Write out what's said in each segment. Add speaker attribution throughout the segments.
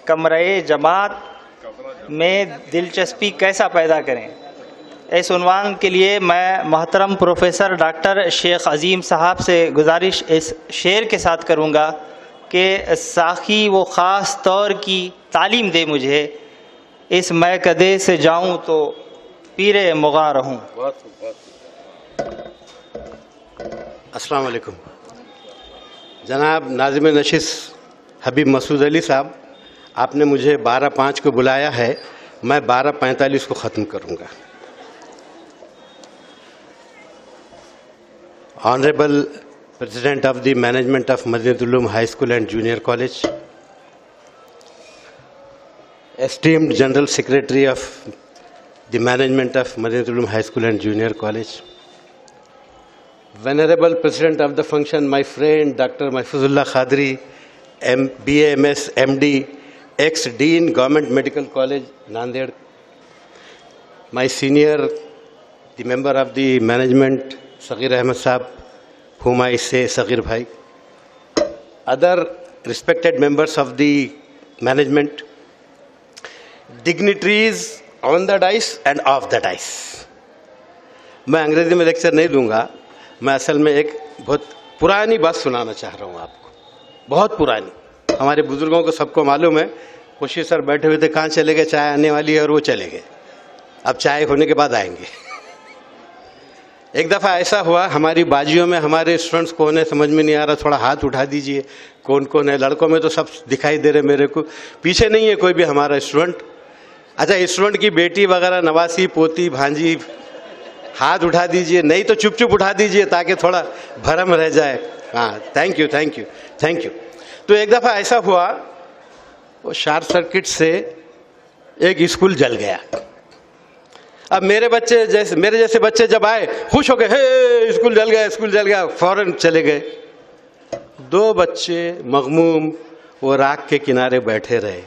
Speaker 1: कमरे जमात में दिलचस्पी कैसा पैदा करें। इस उन्वान के लिए मैं मोहतरम प्रोफेसर डॉक्टर शेख अजीम साहब से गुजारिश इस शेर के साथ करूँगा कि साखी वो ख़ास तौर की तालीम दे मुझे, इस मैकदे से जाऊँ तो पीरे मुगा रहूँ।
Speaker 2: अस्सलाम वालेकुम। जनाब नाज़िम नशिस हबीब मसूद अली साहब, आपने मुझे 12:05 को बुलाया है, मैं 12:45 को ख़त्म करूँगा। Honourable president of the management of मदीनतुल Uloom high school and junior college, esteemed general secretary of the management of मदीनतुल Uloom high school and junior college, Venerable President of the function, my friend Dr. Mahfuzullah Khadri, BA, MS, MD, ex-Dean, Government Medical College, Nanded. My senior, the member of the management, Saghir Ahmed Saab, whom I say Saghir Bhai. Other respected members of the management, dignitaries on the dais and off the dais. मैं अंग्रेजी में lecture नहीं दूंगा, मैं असल में एक बहुत पुरानी बात सुनाना चाह रहा हूँ आपको, बहुत पुरानी। हमारे बुजुर्गों को सबको मालूम है। खुशी सर बैठे हुए थे, कहाँ चले गए, चाय आने वाली है, और वो चले गए। अब चाय होने के बाद आएंगे। एक दफ़ा ऐसा हुआ, हमारी बाजियों में हमारे स्टूडेंट्स कौन है समझ में नहीं आ रहा, थोड़ा हाथ उठा दीजिए कौन कौन है। लड़कों में तो सब दिखाई दे रहे मेरे को, पीछे नहीं है कोई भी हमारा स्टूडेंट। अच्छा, स्टूडेंट की बेटी वगैरह, नवासी, पोती, भांजी, हाथ उठा दीजिए, नहीं तो चुप चुप उठा दीजिए ताकि थोड़ा भरम रह जाए। हाँ, thank you thank you thank you. तो एक दफ़ा ऐसा हुआ, वो शॉर्ट सर्किट से एक स्कूल जल गया। अब मेरे जैसे बच्चे जब आए, खुश हो गए, हे स्कूल जल गया, स्कूल जल गया, फौरन चले गए। दो बच्चे मगमूम वो राख के किनारे बैठे रहे।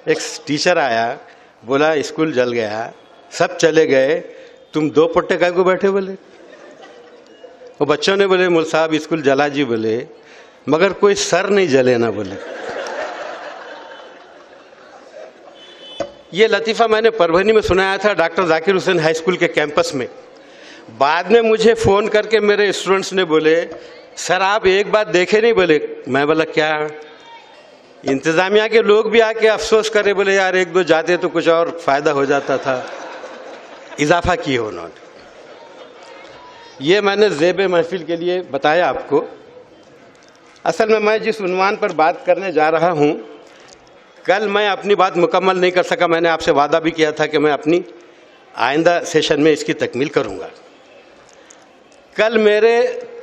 Speaker 2: एक टीचर आया, बोला स्कूल जल गया, सब चले गए, तुम दो पट्टे काय को बैठे? बोले। वो बच्चों ने बोले, मुल साहब स्कूल जला जी, बोले, मगर कोई सर नहीं जले ना, बोले। ये लतीफ़ा मैंने परभनी में सुनाया था, doctor Zakir Hussain high school के कैंपस में। बाद में मुझे फ़ोन करके मेरे स्टूडेंट्स ने बोले, सर आप एक बात देखे नहीं? बोले। मैं बोला क्या? इंतज़ामिया के लोग भी आके अफसोस करे, बोले यार एक दो जाते तो कुछ और फ़ायदा हो जाता था। इजाफा किए उन्होंने। ये मैंने ज़ेब महफिल के लिए बताया आपको। असल में मैं जिस उन्वान पर बात करने जा रहा हूँ, कल मैं अपनी बात मुकम्मल नहीं कर सका। मैंने आपसे वादा भी किया था कि मैं अपनी आइंदा सेशन में इसकी तकमील करूँगा। कल मेरे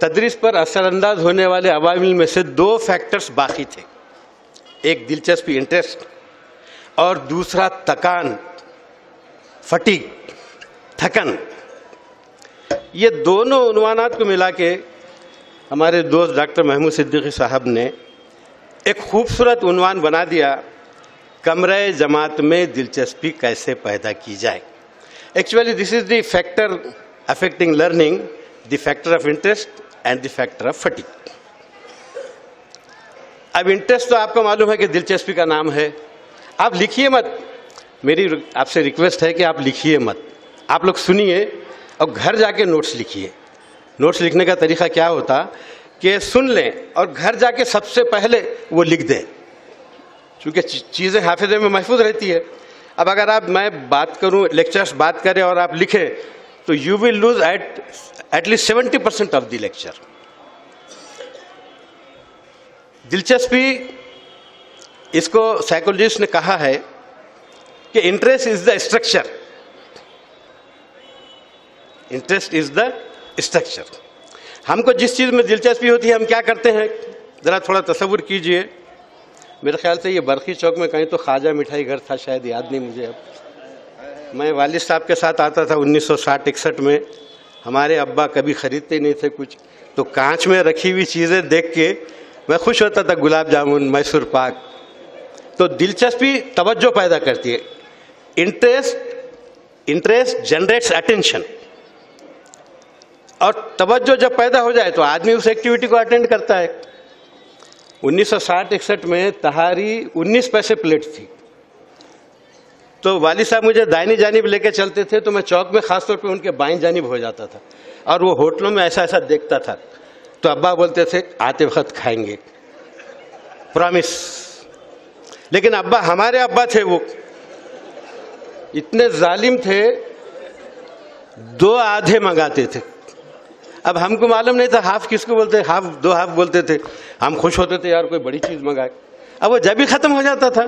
Speaker 2: तदरीस पर असरअंदाज होने वाले अवामिल में से दो फैक्टर्स बाकी थे, एक दिलचस्पी, इंटरेस्ट, और दूसरा थकान, फटीग, थकन। ये दोनों उन्वानात को मिला के हमारे दोस्त डॉक्टर महमूद सिद्दीकी साहब ने एक खूबसूरत उन्वान बना दिया, कमरे जमात में दिलचस्पी कैसे पैदा की जाए। Actually this is the factor affecting learning, the factor of interest and the factor of fatigue. अब इंटरेस्ट तो आपको मालूम है कि दिलचस्पी का नाम है। आप लिखिए मत, मेरी आपसे रिक्वेस्ट है कि आप लिखिए मत, आप लोग सुनिए और घर जाके नोट्स लिखिए। नोट्स लिखने का तरीका क्या होता कि सुन लें और घर जाके सबसे पहले वो लिख दें, क्योंकि चीज़ें हाफिज़े में महफूज रहती है। अब अगर मैं बात करूं, लेक्चर्स बात करें और आप लिखें, तो you will lose at least 70% of the lecture. दिलचस्पी, इसको साइकोलॉजिस्ट ने कहा है कि interest is the structure, interest is the structure. हमको जिस चीज़ में दिलचस्पी होती है हम क्या करते हैं, ज़रा थोड़ा तसव्वुर कीजिए। मेरे ख्याल से ये बरखी चौक में कहीं तो ख्वाजा मिठाई घर था, शायद याद नहीं मुझे। अब मैं वालिद साहब के साथ आता था 1960-61 में। हमारे अब्बा कभी ख़रीदते नहीं थे कुछ, तो कांच में रखी हुई चीज़ें देख के मैं खुश होता था, गुलाब जामुन, मैसूर पाक। तो दिलचस्पी तवज्जो पैदा करती है। इंटरेस्ट जनरेट्स अटेंशन, और तवज्जो जब पैदा हो जाए तो आदमी उस एक्टिविटी को अटेंड करता है। 1960-61 में तहारी 19 पैसे प्लेट थी। तो वाली साहब मुझे दाहिनी जानिब लेके चलते थे, तो मैं चौक में खासतौर पे उनके बाईं जानिब हो जाता था, और वो होटलों में ऐसा ऐसा देखता था। तो अब्बा बोलते थे आते वक्त खाएंगे, प्रॉमिस। लेकिन अब्बा, हमारे अब्बा थे वो इतने जालिम थे, 2 आधे मंगाते थे। अब हमको मालूम नहीं था हाफ किसको बोलते, हाफ 2 हाफ बोलते थे। हम खुश होते थे यार कोई बड़ी चीज मंगाए। अब वो जब भी खत्म हो जाता था,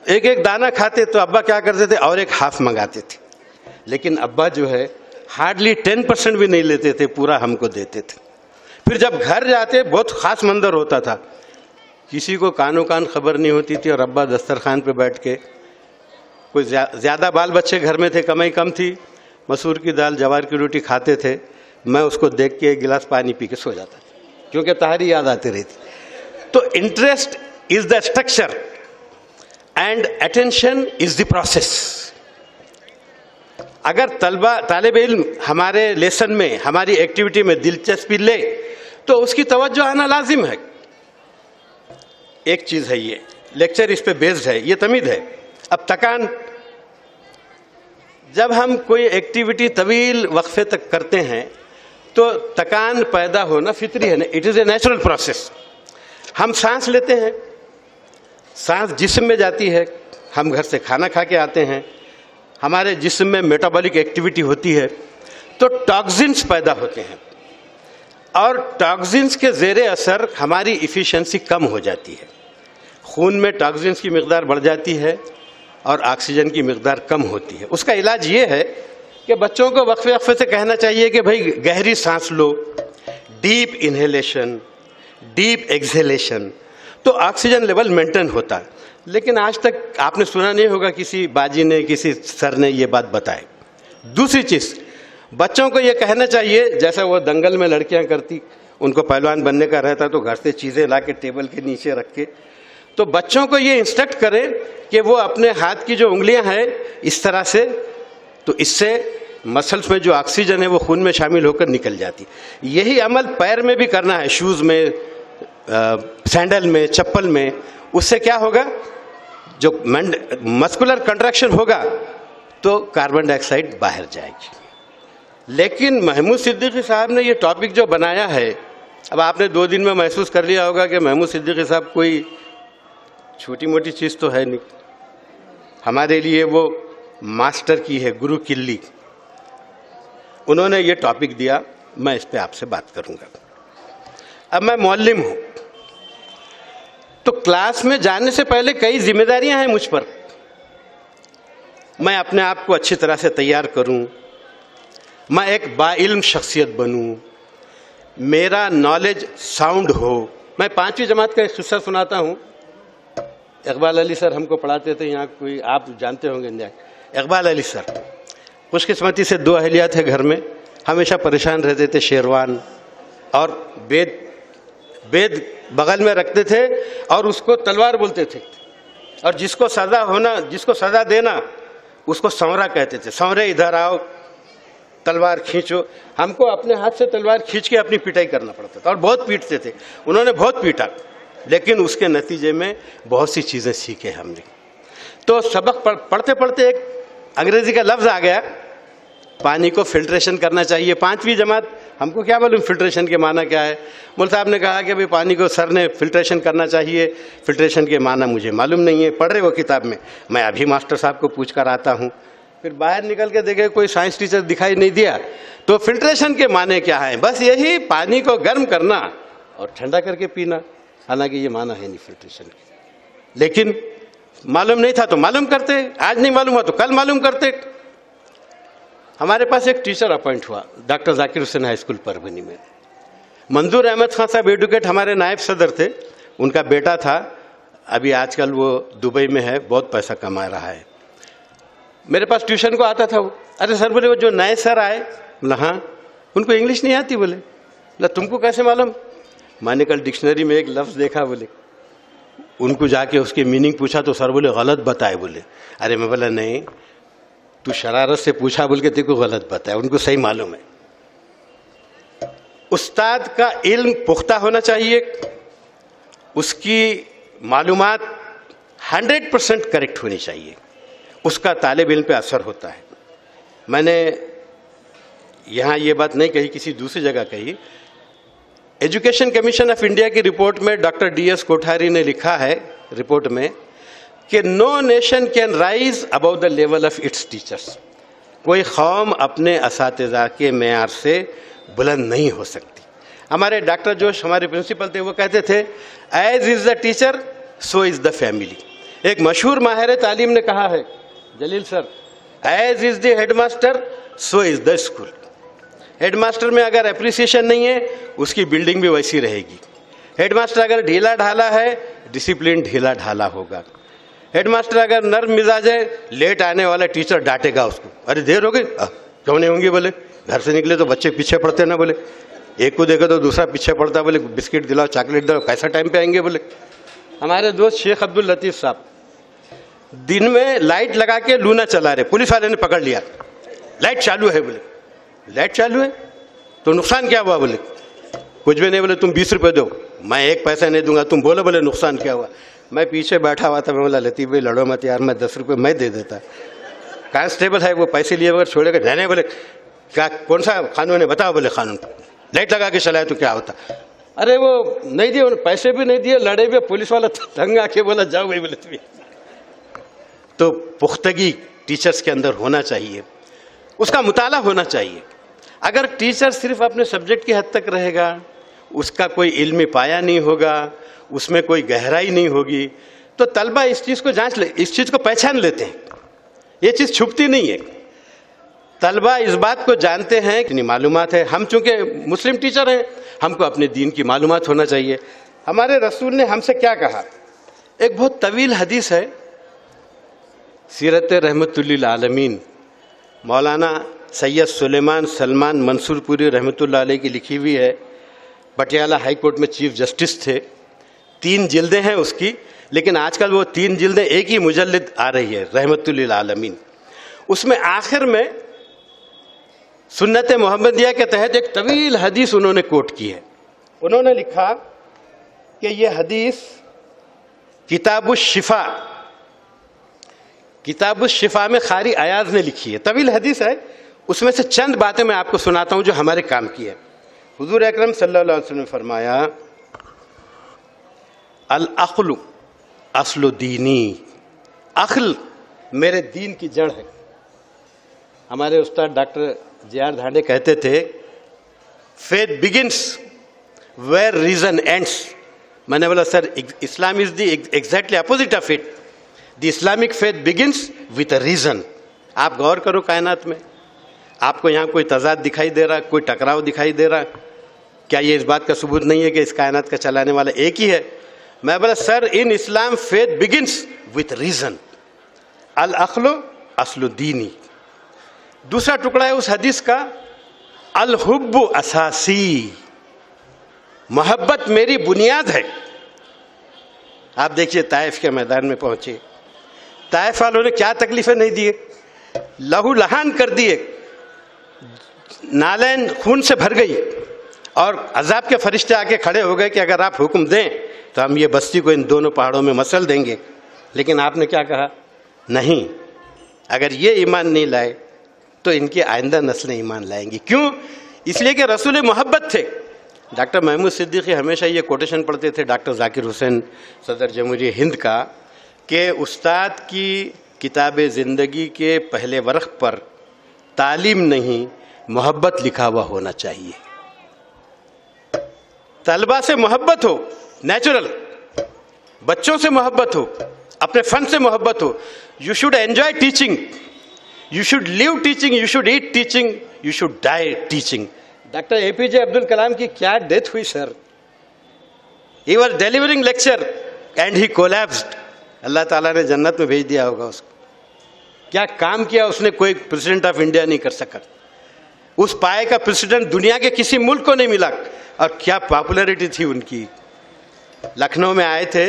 Speaker 2: एक एक दाना खाते, तो अब्बा क्या करते थे, और एक हाफ मंगाते थे। लेकिन अब्बा जो है हार्डली 10% भी नहीं लेते थे, पूरा हमको देते थे। फिर जब घर जाते बहुत खास मंजर होता था, किसी को कानो कान खबर नहीं होती थी, और अब्बा दस्तरखान पे बैठ के, कोई ज़्यादा बाल बच्चे घर में थे, कमाई कम थी, मसूर की दाल जवार की रोटी खाते थे। मैं उसको देख के एक गिलास पानी पी के सो जाता था, क्योंकि तहारी याद आती रहती। तो interest is the structure and attention is the process. अगर तालिब इल्म हमारे लेसन में, हमारी एक्टिविटी में दिलचस्पी ले, तो उसकी तवज्जो आना लाजिम है। एक चीज है, ये लेक्चर इस पे बेस्ड है, ये तमीद है। अब तकान, जब हम कोई एक्टिविटी तवील वक्फे तक करते हैं तो तकान पैदा होना फितरी है ना, it is a natural process. हम सांस लेते हैं, सांस जिस्म में जाती है, हम घर से खाना खा के आते हैं, हमारे जिस्म में मेटाबॉलिक एक्टिविटी होती है, तो टॉक्सिन्स पैदा होते हैं, और टॉक्सिन्स के ज़ेरे असर हमारी इफ़िशियंसी कम हो जाती है। खून में टॉक्सिन्स की मिकदार बढ़ जाती है और ऑक्सीजन की मिकदार कम होती है। उसका इलाज ये है कि बच्चों को वक्फे वक्फे से कहना चाहिए कि भाई गहरी सांस लो, डीप इनहेलेशन, डीप एक्सहेलेशन, तो ऑक्सीजन लेवल मेंटेन होता है। लेकिन आज तक आपने सुना नहीं होगा किसी बाजी ने, किसी सर ने ये बात बताई। दूसरी चीज़, बच्चों को ये कहना चाहिए, जैसा वो दंगल में लड़कियां करती, उनको पहलवान बनने का रहता तो घर से चीज़ें ला के टेबल के नीचे रख के, तो बच्चों को ये इंस्ट्रक्ट करें कि वो अपने हाथ की जो उंगलियां हैं इस तरह से, तो इससे मसल्स में जो ऑक्सीजन है वो खून में शामिल होकर निकल जाती। यही अमल पैर में भी करना है, शूज़ में, सैंडल में, चप्पल में। उससे क्या होगा, जो मस्कुलर कंट्रैक्शन होगा तो कार्बन डाइऑक्साइड बाहर जाएगी। लेकिन महमूद सिद्दीकी साहब ने ये टॉपिक जो बनाया है, अब आपने 2 दिन में महसूस कर लिया होगा कि महमूद सिद्दीकी साहब कोई छोटी मोटी चीज़ तो है नहीं, हमारे लिए वो मास्टर की है, गुरु किल्ली। उन्होंने ये टॉपिक दिया, मैं इस पे आपसे बात करूंगा। अब मैं मौल्लिम हूं, तो क्लास में जाने से पहले कई जिम्मेदारियां हैं मुझ पर। मैं अपने आप को अच्छी तरह से तैयार करूं, मैं एक बाइल्म शख्सियत बनूं, मेरा नॉलेज साउंड हो। मैं 5वीं जमात का एक किस्सा सुनाता हूं। इकबाल अली सर हमको पढ़ाते थे, यहाँ कोई आप जानते होंगे, इकबाल अली सर। खुशकिस्मती से 2 अहलिया थे घर में, हमेशा परेशान रहते थे, शेरवान और बेद बगल में रखते थे, और उसको तलवार बोलते थे, और जिसको सजा देना उसको संवरा कहते थे। संवरे इधर आओ, तलवार खींचो। हमको अपने हाथ से तलवार खींच के अपनी पिटाई करना पड़ता था, और बहुत पीटते थे। उन्होंने बहुत पीटा, लेकिन उसके नतीजे में बहुत सी चीज़ें सीखे हमने। तो सबक पढ़ते पढ़ते एक अंग्रेजी का लफ्ज़ आ गया, पानी को फिल्ट्रेशन करना चाहिए। 5वीं जमात, हमको क्या मालूम फिल्ट्रेशन के माना क्या है। मुल्ला साहब ने कहा कि भाई पानी को सर ने फिल्ट्रेशन करना चाहिए, फिल्ट्रेशन के माना मुझे मालूम नहीं है, पढ़ रहे वो किताब में। मैं अभी मास्टर साहब को पूछ कर आता हूँ। फिर बाहर निकल के देखे कोई साइंस टीचर दिखाई नहीं दिया। तो फिल्ट्रेशन के माने क्या है, बस यही पानी को गर्म करना और ठंडा करके पीना। हालांकि ये माना है नहीं फिल्ट्रेशन की, लेकिन मालूम नहीं था तो मालूम करते, आज नहीं मालूम हुआ तो कल मालूम करते। हमारे पास एक टीचर अपॉइंट हुआ doctor Zakir Hussain high school Parbhani में। मंजूर अहमद खान साहब एडवोकेट हमारे नायब सदर थे, उनका बेटा था, अभी आजकल वो दुबई में है, बहुत पैसा कमा रहा है। मेरे पास ट्यूशन को आता था वो। अरे सर, बोले वो जो नए सर आए, बोला हाँ, उनको इंग्लिश नहीं आती। बोले तुमको कैसे मालूम? मैंने कल डिक्शनरी में एक लफ्ज़ देखा। बोले उनको जाके उसके मीनिंग पूछा तो सर बोले गलत बताए। बोले अरे मैं बोला नहीं, तू शरारत से पूछा बोल के तेरे को गलत बताया, उनको सही मालूम है। उस्ताद का इल्म पुख्ता होना चाहिए, उसकी मालूमात 100% करेक्ट होनी चाहिए, उसका तालिब इल्म पे असर होता है। मैंने यहाँ ये बात नहीं कही, किसी दूसरी जगह कही। एजुकेशन कमीशन ऑफ इंडिया की रिपोर्ट में डॉक्टर DS कोठारी ने लिखा है रिपोर्ट में कि no nation can rise above the level of its teachers. कोई कौम अपने असातिज़ा के मेयार से बुलंद नहीं हो सकती। हमारे डॉक्टर जोश हमारे प्रिंसिपल थे, वो कहते थे as is the teacher so is the family. एक मशहूर माहिर तालीम ने कहा है, Jalil sir, as is the headmaster so is the school. Headmaster में अगर अप्रिसिएशन नहीं है, उसकी बिल्डिंग भी वैसी रहेगी। हेडमास्टर अगर ढीला ढाला है, डिसिप्लिन ढीला ढाला होगा। हेडमास्टर अगर नर्म मिजाज है, लेट आने वाला टीचर डांटेगा उसको, अरे देर हो गई, क्यों नहीं होंगी, बोले घर से निकले तो बच्चे पीछे पड़ते ना, बोले एक को देखो तो दूसरा पीछे पड़ता, बोले बिस्किट दिलाओ, चॉकलेट दिलाओ, कैसा टाइम पे आएंगे। बोले हमारे दोस्त शेख अब्दुल लतीफ़ साहब दिन में लाइट लगा के लूना चला रहे, पुलिस वाले ने पकड़ लिया, लाइट चालू है। बोले लाइट चालू है तो नुकसान क्या हुआ? बोले कुछ भी नहीं। बोले तुम 20 रुपये दो, मैं 1 पैसा नहीं दूंगा। तुम बोलो, बोले नुकसान क्या हुआ? मैं पीछे बैठा हुआ था, मैं बोला लतीफ़ भाई लड़ो मत यार, मैं 10 रुपये मैं दे देता। कांस्टेबल है, वो पैसे लिए बगैर छोड़ेगा? नहीं। बोले क्या, कौन सा कानून है बताओ? बोले कानून, लाइट लगा के चलाए तो क्या होता? अरे वो नहीं दिए, पैसे भी नहीं दिए, लड़े हुए, पुलिस वाला तंग आके बोला जाओ भाई। बोले तुम्हें तो पुख्तगी टीचर्स के अंदर होना चाहिए, उसका मुताला होना चाहिए। अगर टीचर सिर्फ अपने सब्जेक्ट की हद तक रहेगा, उसका कोई इल्मी पाया नहीं होगा, उसमें कोई गहराई नहीं होगी, तो तलबा इस चीज़ को जांच ले, इस चीज़ को पहचान लेते हैं। ये चीज़ छुपती नहीं है। तलबा इस बात को जानते हैं कि नहीं मालूमात है। हम चूँकि मुस्लिम टीचर हैं, हमको अपने दीन की मालूमात होना चाहिए। हमारे रसूल ने हमसे क्या कहा? एक बहुत तवील हदीस है, सीरत रहमतुल्लिल आलमीन मौलाना सैयद सुलेमान सलमान मंसूरपुरी रहमतुल्लाह अलैह की लिखी हुई है। पटियाला हाई कोर्ट में चीफ जस्टिस थे। 3 जिल्दें हैं उसकी, लेकिन आजकल वो 3 जिल्दें एक ही मुजल्लिद आ रही है, रहमतुल्लिल आलमीन। उसमें आखिर में सुन्नत मोहम्मदिया के तहत एक तवील हदीस उन्होंने कोट की है। उन्होंने लिखा कि यह हदीस किताबुश शिफा में खारी अयाज ने लिखी है। तवील हदीस है, उसमें से चंद बातें मैं आपको सुनाता हूं जो हमारे काम की है। हुजूर अकरम सल्लल्लाहु अलैहि वसल्लम ने फरमाया, अल अक्लु अस्लु दीनी, अक्ल मेरे दीन की जड़ है। हमारे उस्ताद डॉक्टर JR धांडे कहते थे, faith begins where reason ends. मैंने बोला sir, Islam is the exactly opposite of it. The Islamic faith begins with a reason. आप गौर करो कायनात में, आपको यहाँ कोई तजाद दिखाई दे रहा, कोई टकराव दिखाई दे रहा, क्या ये इस बात का सबूत नहीं है कि इस कायनात का चलाने वाला एक ही है? मैं बोला sir, in Islam faith begins with reason, अल अक्लो अस्लु दीनी। दूसरा टुकड़ा है उस हदीस का, अल हुब्बु असासी, मोहब्बत मेरी बुनियाद है। आप देखिए ताइफ के मैदान में पहुंचे, ताइफ वालों ने क्या तकलीफें नहीं दिए, लहू लहान कर दिए, नालैन खून से भर गई, और अजाब के फरिश्ते आके खड़े हो गए कि अगर आप हुक्म दें तो हम ये बस्ती को इन दोनों पहाड़ों में मसल देंगे। लेकिन आपने क्या कहा? नहीं, अगर ये ईमान नहीं लाए तो इनकी आइंदा नस्लें ईमान लाएंगी। क्यों? इसलिए कि रसूल मोहब्बत थे। डॉक्टर महमूद सिद्दीकी हमेशा ये कोटेशन पढ़ते थे डॉक्टर जाकिर हुसैन सदर जमहूरियत हिंद का, कि उस्ताद की किताब ज़िंदगी के पहले वर्क़ पर तालीम नहीं, मोहब्बत लिखा हुआ होना चाहिए। तलबा से मोहब्बत हो, नेचुरल, बच्चों से मोहब्बत हो, अपने फन से मोहब्बत हो। You should enjoy teaching, you should live teaching, you should eat teaching, you should die teaching. Doctor APJ Abdul Kalam की क्या डेथ हुई सर। He was delivering lecture and he collapsed. Allah ताला ने जन्नत में भेज दिया होगा उसको। क्या काम किया उसने, कोई प्रेसिडेंट ऑफ इंडिया नहीं कर सका। उस पाए का प्रेसिडेंट दुनिया के किसी मुल्क को नहीं मिला। और क्या पॉपुलैरिटी थी उनकी। लखनऊ में आए थे,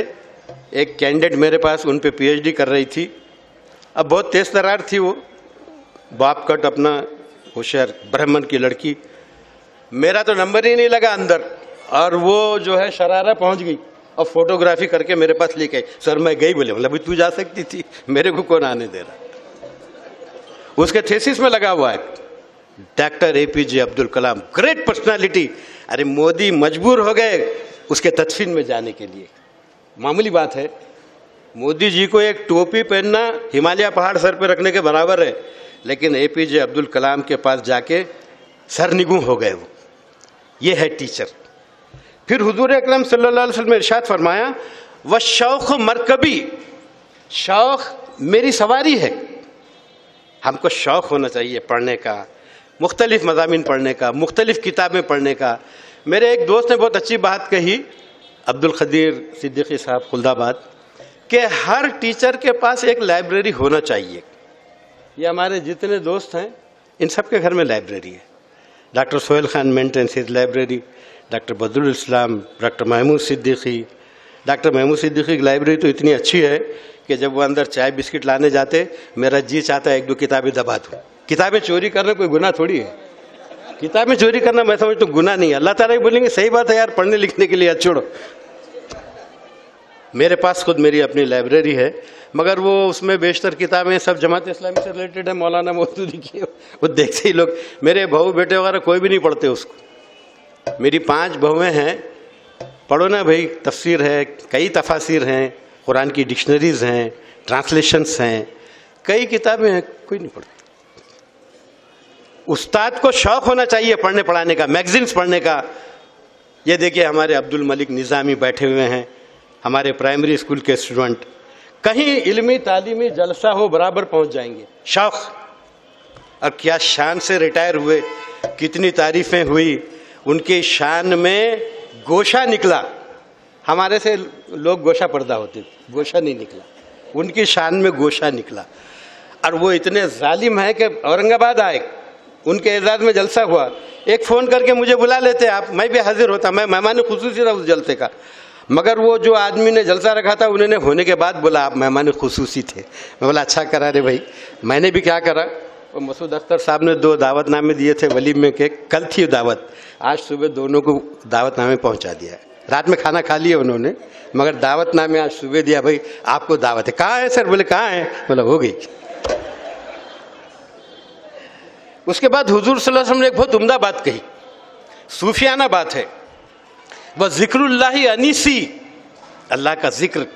Speaker 2: एक कैंडिडेट मेरे पास, उन पे PhD कर रही थी। अब बहुत तेज तरार थी वो, बाप कट, अपना होशियार ब्राह्मण की लड़की। मेरा तो नंबर ही नहीं लगा अंदर, और वो जो है शरारा पहुंच गई। और फोटोग्राफी करके मेरे पास लेके आई। सर मैं गई, बोले मतलब तू जा सकती थी, मेरे को कौन आने दे रहा। उसके थीसिस में लगा हुआ है डॉक्टर APJ अब्दुल कलाम, ग्रेट पर्सनालिटी। अरे मोदी मजबूर हो गए उसके तदफीन में जाने के लिए, मामूली बात है। मोदी जी को एक टोपी पहनना हिमालय पहाड़ सर पे रखने के बराबर है, लेकिन APJ अब्दुल कलाम के पास जाके सरनिगूं हो गए वो। ये है टीचर। फिर हुजूर अकरम सल्लल्लाहु अलैहि वसल्लम ने इरशाद फरमाया, व शौक़ मरकबी, शौक़ मेरी सवारी है। हमको शौक़ होना चाहिए पढ़ने का, मुख्तलिफ मज़ामीन पढ़ने का, मुख्तलिफ किताबें पढ़ने का। मेरे एक दोस्त ने बहुत अच्छी बात कही, अब्दुल खदीर सिद्दीकी साहब खुलदाबाद, कि हर टीचर के पास एक लाइब्रेरी होना चाहिए। ये हमारे जितने दोस्त हैं इन सब के घर में लाइब्रेरी है। Doctor Sohail Khan maintains his library, doctor Badrul Islam, doctor Mahmood Siddiqui. Doctor Mahmood Siddiqui की लाइब्रेरी तो इतनी अच्छी है कि जब वो अंदर चाय बिस्किट लाने जाते, मेरा जी चाहता है एक दो किताबें दबा दूँ। किताबें चोरी करना कोई गुनाह थोड़ी है, किताबें चोरी करना मैं समझता हूँ गुनाह नहीं है। अल्लाह ताला ही बोलेंगे सही बात है यार, पढ़ने लिखने के लिए छोड़ो। मेरे पास खुद मेरी अपनी लाइब्रेरी है, मगर वो उसमें बेशतर किताबें सब जमात इस्लामी से रिलेटेड है, मौलाना मौदूदी की। वो देखते ही लोग, मेरे बहू बेटे वगैरह कोई भी नहीं पढ़ते उसको। मेरी 5 बहुएं हैं, पढ़ो ना भाई, तफसीर है, कई तफासिर हैं, कुरान की डिक्शनरीज हैं, ट्रांसलेशंस हैं, कई किताबें हैं, कोई नहीं पढ़ता। उस्ताद को शौक़ होना चाहिए पढ़ने पढ़ाने का, मैगजीन्स पढ़ने का। ये देखिए हमारे अब्दुल मलिक निज़ामी बैठे हुए हैं, हमारे प्राइमरी स्कूल के स्टूडेंट। कहीं इल्मी तालीमी जलसा हो बराबर पहुंच जाएंगे, शौक़। और क्या शान से रिटायर हुए, कितनी तारीफ़ें हुई, उनकी शान में गोशा निकला। हमारे से लोग गोशा पर्दा होते, गोशा नहीं निकला, उनकी शान में गोशा निकला। और वो इतने जालिम है कि औरंगाबाद आए, उनके एजाज़ में जलसा हुआ, एक फ़ोन करके मुझे बुला लेते आप, मैं भी हाजिर होता, मैं मेहमान खुसूसी था उस जलसे का। मगर वो जो आदमी ने जलसा रखा था, उन्होंने होने के बाद बोला आप मेहमान खुसूसी थे। मैं बोला अच्छा करा रे भाई, मैंने भी क्या करा। और मसूद अख्तर साहब ने 2 दावतनामे दिए थे वलीमे के, कल थी दावत, आज सुबह दोनों को दावतनामे पहुंचा दिया है। रात में खाना खा लिया उन्होंने, मगर दावतनामे आज सुबह दिया, भाई आपको दावत है। कहाँ है सर? बोले कहाँ है? बोला हो गई। उसके बाद हुजूर सल्लल्लाहु अलैहि वसल्लम ने एक बहुत उम्दा बात कही, सूफियाना बात है, वह जिक्रुल्लाही अनीसी, अल्लाह का जिक्र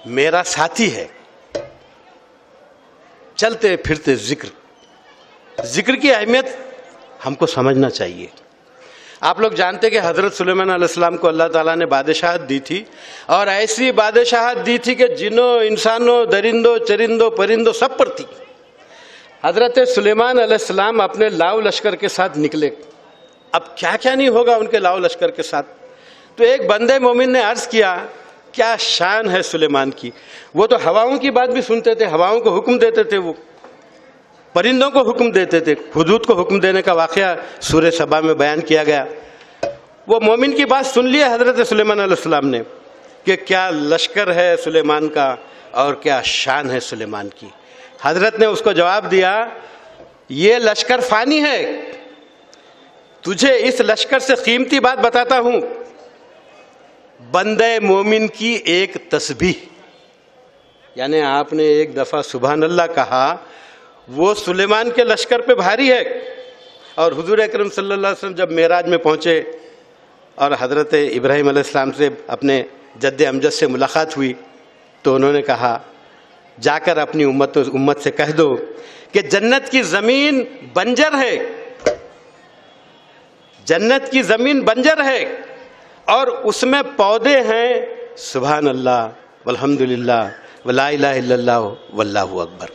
Speaker 2: मेरा साथी है। चलते फिरते जिक्र की अहमियत हमको समझना चाहिए। आप लोग जानते कि हज़रत सुलेमान अलैहिस्सलाम को अल्लाह ताला ने बादशाहत दी थी, और ऐसी बादशाहत दी थी कि जिन्नों, इंसानों, दरिंदों, चरिंदों, परिंदों सब पर थी। हज़रत सुलेमान अलैहिस्सलाम अपने लाव लश्कर के साथ निकले। अब क्या क्या नहीं होगा उनके लाव लश्कर के साथ। तो एक बंदे मोमिन ने अर्ज़ किया, क्या शान है सुलेमान की। वो तो हवाओं की बात भी सुनते थे, हवाओं को हुक्म देते थे, वो परिंदों को हुक्म देते थे। हुदूद को हुक्म देने का वाक़या सूरह सबा में बयान किया गया। वो मोमिन की बात सुन लिया हज़रत सुलेमान अलैहिस्सलाम ने कि क्या लश्कर है सुलेमान का और क्या शान है सुलेमान की। हज़रत ने उसको जवाब दिया, ये लश्कर फ़ानी है, तुझे इस लश्कर से कीमती बात बताता हूं, बंदे मोमिन की एक तस्बीह, यानी आपने एक दफ़ा सुभान अल्लाह कहा, वो सुलेमान के लश्कर पे भारी है। और हुजूर अकरम सल्लल्लाहु अलैहि वसल्लम जब मेराज में पहुँचे और हज़रत इब्राहीम अलैहिस्सलाम से अपने जद्द अमजद से मुलाकात हुई, तो उन्होंने कहा जाकर अपनी उम्मत से कह दो कि जन्नत की ज़मीन बंजर है, जन्नत की ज़मीन बंजर है और उसमें पौधे हैं सुभान अल्लाह वल्हम्दुलिल्लाह वला इलाहा इल्लल्लाह वल्लाहु अकबर।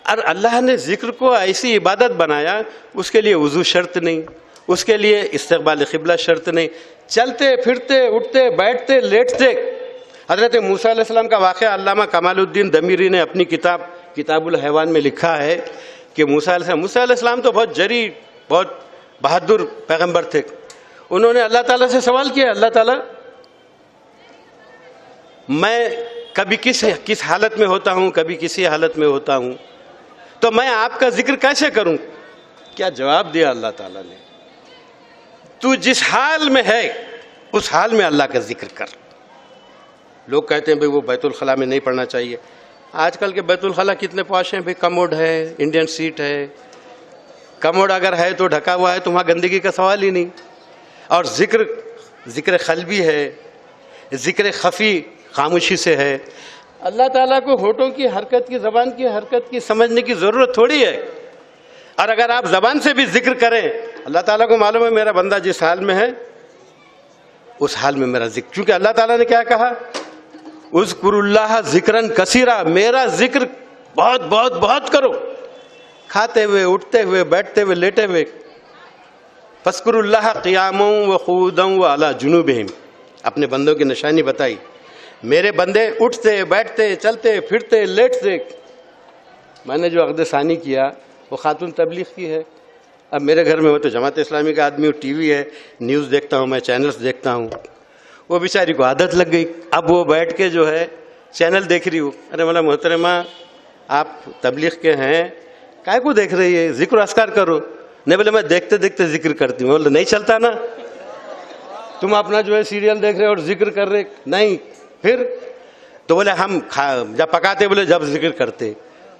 Speaker 2: और अल्लाह ने ज़िक्र को ऐसी इबादत बनाया, उसके लिए वज़ू शर्त नहीं, उसके लिए इस्तक़बाल क़िबला शर्त नहीं, चलते फिरते उठते बैठते लेटते। हज़रत मूसा अलैहिस्सलाम का वाक़या अल्लामा कमालुद्दीन दमीरी ने अपनी किताब किताबुल हैवान में लिखा है कि मूसा अलैहिस्सलाम तो बहुत जरी, बहुत बहादुर पैगंबर थे। उन्होंने अल्लाह ताला से सवाल किया, अल्लाह ताला मैं कभी किस हालत में होता हूँ, कभी किसी हालत में होता हूँ, तो मैं आपका जिक्र कैसे करूँ। क्या जवाब दिया अल्लाह ताला ने, तू जिस हाल में है उस हाल में अल्लाह का जिक्र कर। लोग कहते हैं भाई वो बैतुल खला में नहीं पढ़ना चाहिए। आजकल के बैतुल खला कितने पॉश हैं भाई, कमोड है, इंडियन सीट है। कमोड अगर है तो ढका हुआ है तो वहाँ गंदगी का सवाल ही नहीं। और जिक्र खलबी है, जिक्र खफी खामोशी से है। अल्लाह ताला को होठों की हरकत की, ज़बान की हरकत की समझने की ज़रूरत थोड़ी है। और अगर आप ज़बान से भी जिक्र करें, अल्लाह ताला को मालूम है मेरा बंदा जिस हाल में है उस हाल में मेरा जिक्र, क्योंकि अल्लाह ताला ने क्या कहा, उज़्कुरुल्लाह ज़िक्रन कसीरा, मेरा जिक्र बहुत बहुत बहुत करो, खाते हुए, उठते हुए, बैठते हुए, लेटे हुए। फस्कुरुल्लाह क़ियामन व क़ुऊदन व अला जुनूबिहिम, अपने बंदों की निशानी बताई। मेरे बंदे उठते, बैठते, चलते, फिरते, लेटते। मैंने जो अक़द सानी किया वो खातून तबलीग की है। अब मेरे घर में वो तो जमात इस्लामी का आदमी, टीवी है, न्यूज़ देखता हूँ मैं, चैनल्स देखता हूँ। वो बेचारी को आदत लग गई, अब वो बैठ के जो है चैनल देख रही हूँ। अरे बोला मोहतरमा आप तबलीग के हैं, काय को देख रही है, जिक्र अस्कार करो। नहीं बोले मैं देखते देखते जिक्र करती हूँ। बोले नहीं चलता ना, तुम अपना जो है सीरियल देख रहे हो और जिक्र कर रहे नहीं। फिर तो बोले हम जब पकाते बोले जब जिक्र करते।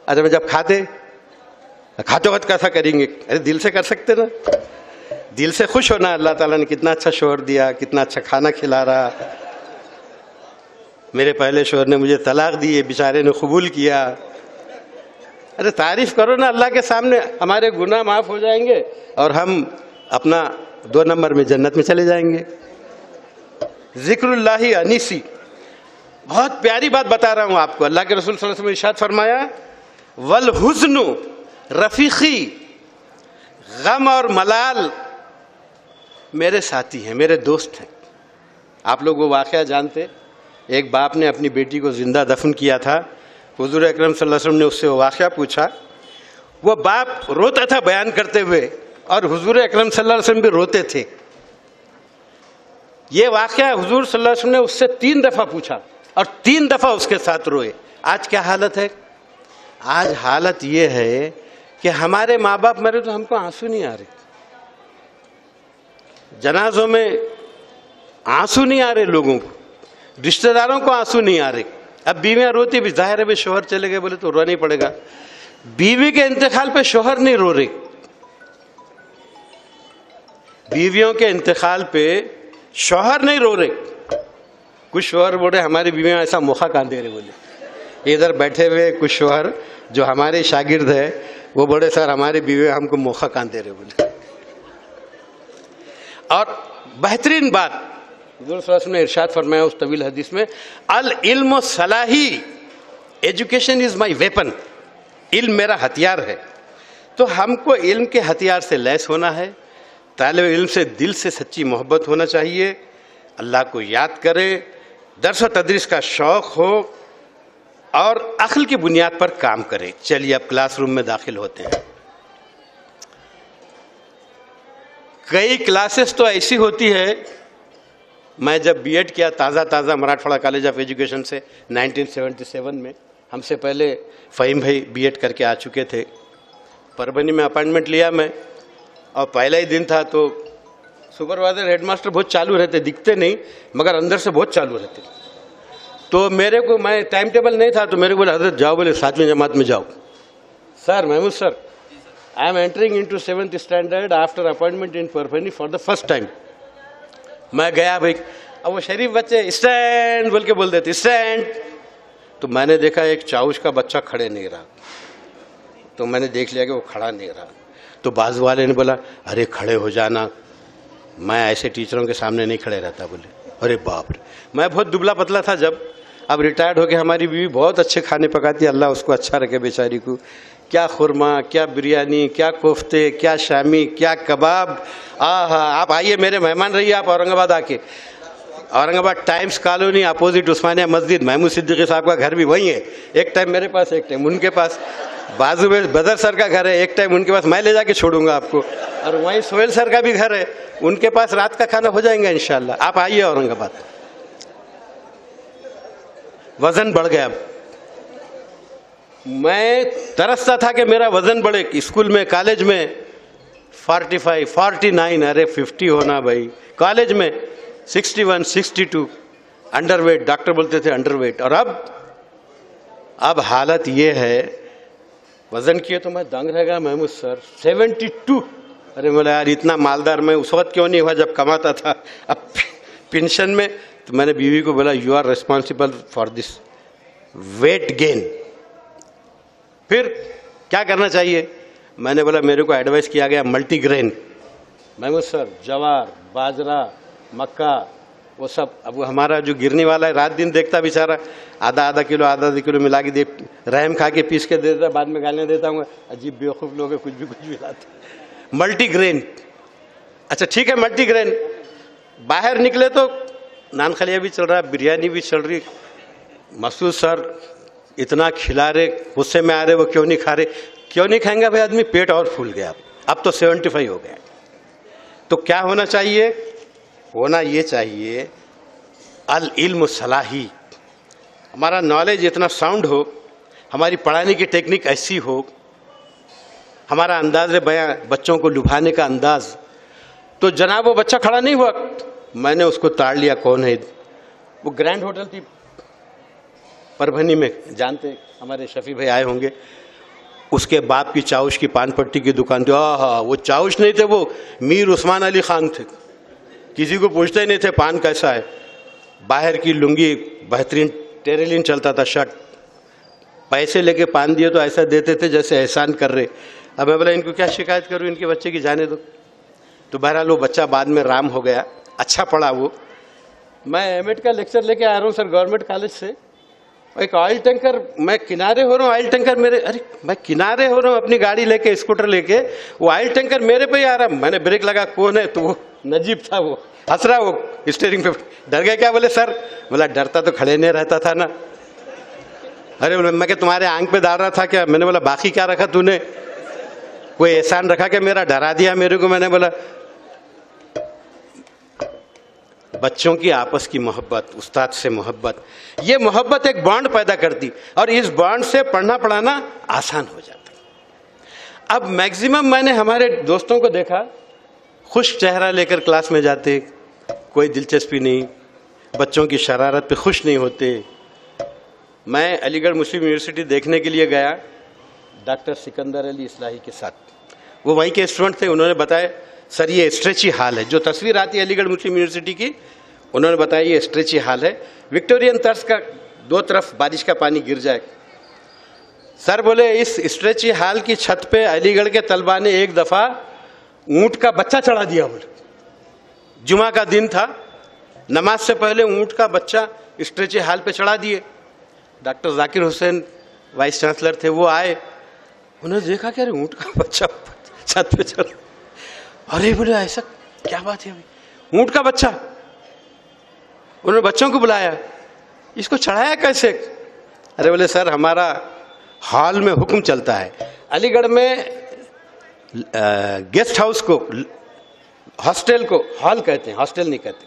Speaker 2: अरे मैं जब खाते वक्त कैसा करेंगे? अरे दिल से कर सकते ना, दिल से खुश होना। अल्लाह ताला ने कितना अच्छा शोहर दिया, कितना अच्छा खाना खिला रहा। मेरे पहले शोहर ने मुझे तलाक दी, बेचारे ने कबूल किया। अरे तारीफ करो ना अल्लाह के सामने, हमारे गुनाह माफ हो जाएंगे और हम अपना 2 नंबर में जन्नत में चले जाएंगे। जिक्रुल्लाही अनीसी, बहुत प्यारी बात बता रहा हूं आपको। अल्लाह के रसूल सल्लल्लाहु अलैहि वसल्लम ने इरशाद फरमाया, वल हुज़्नु रफ़ीक़ी, गम और मलाल मेरे साथी हैं, मेरे दोस्त हैं। आप लोग वो वाक़या जानते, एक बाप ने अपनी बेटी को जिंदा दफन किया था। हुज़ूर अकरम सल्लल्लाहु अलैहि वसल्लम ने उससे वो वाक़या पूछा। वो बाप रोता था बयान करते हुए और हुज़ूर अकरम सल्लल्लाहु अलैहि वसल्लम भी रोते थे। ये वाक़या हुज़ूर सल्लल्लाहु अलैहि वसल्लम ने उससे 3 दफ़ा पूछा और 3 दफ़ा उसके साथ रोए। आज क्या हालत है? आज हालत ये है कि हमारे माँ बाप मरे तो हमको आंसू नहीं आ रहे, जनाजों में आंसू नहीं आ रहे लोगों को, रिश्तेदारों को आंसू नहीं आ रहे। अब बीवियां रोती भी, जाहिर है भाई शोहर चले गए बोले तो रोना ही पड़ेगा। बीवी के इंतकाल पे शोहर नहीं रो रहे, बीवियों के इंतकाल पे शोहर नहीं रो रहे। कुछ शोहर बोले हमारी बीवियां ऐसा मौका कहाँ दे रहे, बोले इधर बैठे हुए कुछ शोहर जो हमारे शागिर्द है वो बड़े सर हमारी बीवियां हमको मौका कहाँ दे रहे, बोले। और बेहतरीन बात हुज़ूर सल्लल्लाहु अलैहि वसल्लम ने इरशाद फरमाया उस तवील हदीस में, अल इल्म सलाही, एजुकेशन इज माई वेपन, इल्म मेरा हथियार है। तो हमको इल्म के हथियार से लैस होना है। तालिब इल्म से दिल से सच्ची मोहब्बत होना चाहिए, अल्लाह को याद करे, दर्स व तदरीस का शौक़ हो और अक्ल की बुनियाद पर काम करे। चलिए अब क्लासरूम में दाखिल होते हैं। कई क्लासेस तो ऐसी होती है, मैं जब बीएड किया ताज़ा मराठवाड़ा कॉलेज ऑफ एजुकेशन से 1977 में, हमसे पहले फ़हीम भाई बीएड करके आ चुके थे। परभनी में अपॉइंटमेंट लिया मैं और पहला ही दिन था तो सुपरवाइज़र हेडमास्टर बहुत चालू रहते, दिखते नहीं मगर अंदर से बहुत चालू रहते। तो मेरे को, मैं टाइम टेबल नहीं था तो मेरे को बोले हजरत जाओ, बोले 7वीं जमात में जाओ। Sir Mahmood sir, I am entering into 7th standard after appointment in Parbhani for the first time. मैं गया भाई, अब वो शरीफ बच्चे स्टैंड बोल के बोल देते स्टैंड। तो मैंने देखा एक चाउश का बच्चा खड़े नहीं रहा, तो मैंने देख लिया कि वो खड़ा नहीं रहा। तो बाजू वाले ने बोला अरे खड़े हो जाना, मैं ऐसे टीचरों के सामने नहीं खड़े रहता। बोले अरे बाप रे, मैं बहुत दुबला पतला था जब। अब रिटायर्ड होके हमारी बीवी बहुत अच्छे खाने पकाती है, अल्लाह उसको अच्छा रखे बेचारी को। क्या खुरमा, क्या बिरयानी, क्या कोफ्ते, क्या शामी, क्या कबाब। आप आइए, मेरे मेहमान रहिए आप औरंगाबाद आके। औरंगाबाद टाइम्स कॉलोनी अपोजिट उस्मानिया मस्जिद, महमूद सिद्दीकी साहब का घर भी वहीं है। एक टाइम मेरे पास, एक टाइम उनके पास। बाजू में बदर सर का घर है, एक टाइम उनके पास मैं ले जाके छोड़ूंगा आपको। और वहीं सोहेल सर का भी घर है, उनके पास रात का खाना हो जाएगा इंशाल्लाह। आप आइए औरंगाबाद। वजन बढ़ गया। मैं तरसता था कि मेरा वजन बढ़े। स्कूल में, कॉलेज में 45, 49, अरे 50 होना भाई। कॉलेज में 61, 62 अंडरवेट, डॉक्टर बोलते थे अंडरवेट। और अब हालत ये है, वजन किए तो मैं दंग रह गया महमूद सर, 72। अरे बोला यार इतना मालदार मैं उस वक्त क्यों नहीं हुआ जब कमाता था, अब पेंशन में। तो मैंने बीवी को बोला you are responsible for this weight gain. फिर क्या करना चाहिए? मैंने बोला मेरे को एडवाइस किया गया मल्टीग्रेन। महमूद सर जवार, बाजरा, मक्का, वो सब। अब वो हमारा जो गिरने वाला है रात दिन देखता बेचारा, आधा किलो मिला के दे, रहम खा के पीस के दे देता, बाद में गालियाँ देता हूँ, अजीब बेवकूफ़ लोग हैं, कुछ भी लाते। मल्टीग्रेन, अच्छा ठीक है मल्टीग्रेन। बाहर निकले तो नान खलिया भी चल रहा है, बिरयानी भी चल रही। मसूद सर इतना खिला रहे, गुस्से में आ रहे, वो क्यों नहीं खा रहे? क्यों नहीं खाएंगे भाई आदमी, पेट और फूल गया, अब तो 75 हो गया। तो क्या होना चाहिए? होना ये चाहिए अल इल्म सलाही, हमारा नॉलेज इतना साउंड हो, हमारी पढ़ाने की टेक्निक ऐसी हो, हमारा अंदाज बयां, बच्चों को लुभाने का अंदाज। तो जनाब वो बच्चा खड़ा नहीं हुआ, मैंने उसको ताड़ लिया। कौन है? वो ग्रैंड होटल थी परभनी में, जानते हमारे शफी भाई आए होंगे, उसके बाप की चाउश की पान पट्टी की दुकान थी। हाँ, वो चाउश नहीं थे, वो मीर उस्मान अली खान थे, किसी को पूछते ही नहीं थे पान कैसा है। बाहर की लुंगी बेहतरीन टेरेलिन चलता था शर्ट, पैसे लेके पान दिए तो ऐसा देते थे जैसे एहसान कर रहे। अब मैं बोला इनको क्या शिकायत करूँ, इनके बच्चे की जाने दो। तो बहरहाल वो बच्चा बाद में राम हो गया, अच्छा पढ़ा वो। मैं एमएड का लेक्चर लेके आ रहा हूँ सर गवर्नमेंट कॉलेज से, एक ऑयल टैंकर, मैं किनारे हो रहा हूँ, ऑयल टैंकर मेरे, अरे मैं किनारे हो रहा हूँ अपनी गाड़ी लेके, स्कूटर लेके, वो ऑयल टैंकर मेरे पे ही आ रहा। मैंने ब्रेक लगा, कौन है? तो वो नजीब था, वो हंस रहा, वो स्टीयरिंग पे। डर गया क्या? बोले सर। बोला डरता तो खड़े नहीं रहता था ना। अरे मैं क्या तुम्हारे आंख पे डाल रहा था क्या? मैंने बोला बाकी क्या रखा तूने, कोई एहसान रखा क्या मेरा? डरा दिया मेरे को। मैंने बोला बच्चों की आपस की मोहब्बत, उस्ताद से मोहब्बत, ये मोहब्बत एक बॉन्ड पैदा करती, और इस बॉन्ड से पढ़ना पढ़ाना आसान हो जाता। अब मैक्सिमम मैंने हमारे दोस्तों को देखा, खुश चेहरा लेकर क्लास में जाते, कोई दिलचस्पी नहीं, बच्चों की शरारत पे खुश नहीं होते। मैं अलीगढ़ मुस्लिम यूनिवर्सिटी देखने के लिए गया डॉक्टर सिकंदर अली इस्लाही के साथ, वो वहीं के स्टूडेंट थे। उन्होंने बताया सर ये स्ट्रेची हाल है, जो तस्वीर आती है अलीगढ़ मुस्लिम यूनिवर्सिटी की, उन्होंने बताया ये स्ट्रेची हाल है, विक्टोरियन तर्ज का, दो तरफ बारिश का पानी गिर जाए। सर बोले इस स्ट्रेची हाल की छत पे अलीगढ़ के तलबा ने एक दफ़ा ऊँट का बच्चा चढ़ा दिया। बोले जुमा का दिन था, नमाज से पहले ऊँट का बच्चा स्ट्रेची हाल पे चढ़ा दिए। Doctor Zakir Hussain vice chancellor थे, वो आए, उन्होंने देखा कि अरे ऊँट का बच्चा छत पे चढ़ा। अरे बोले ऐसा क्या बात है, ऊँट का बच्चा? उन्होंने बच्चों को बुलाया, इसको चढ़ाया कैसे? अरे बोले सर हमारा हॉल में हुक्म चलता है, अलीगढ़ में गेस्ट हाउस को, हॉस्टल को हॉल कहते हैं, हॉस्टल नहीं कहते,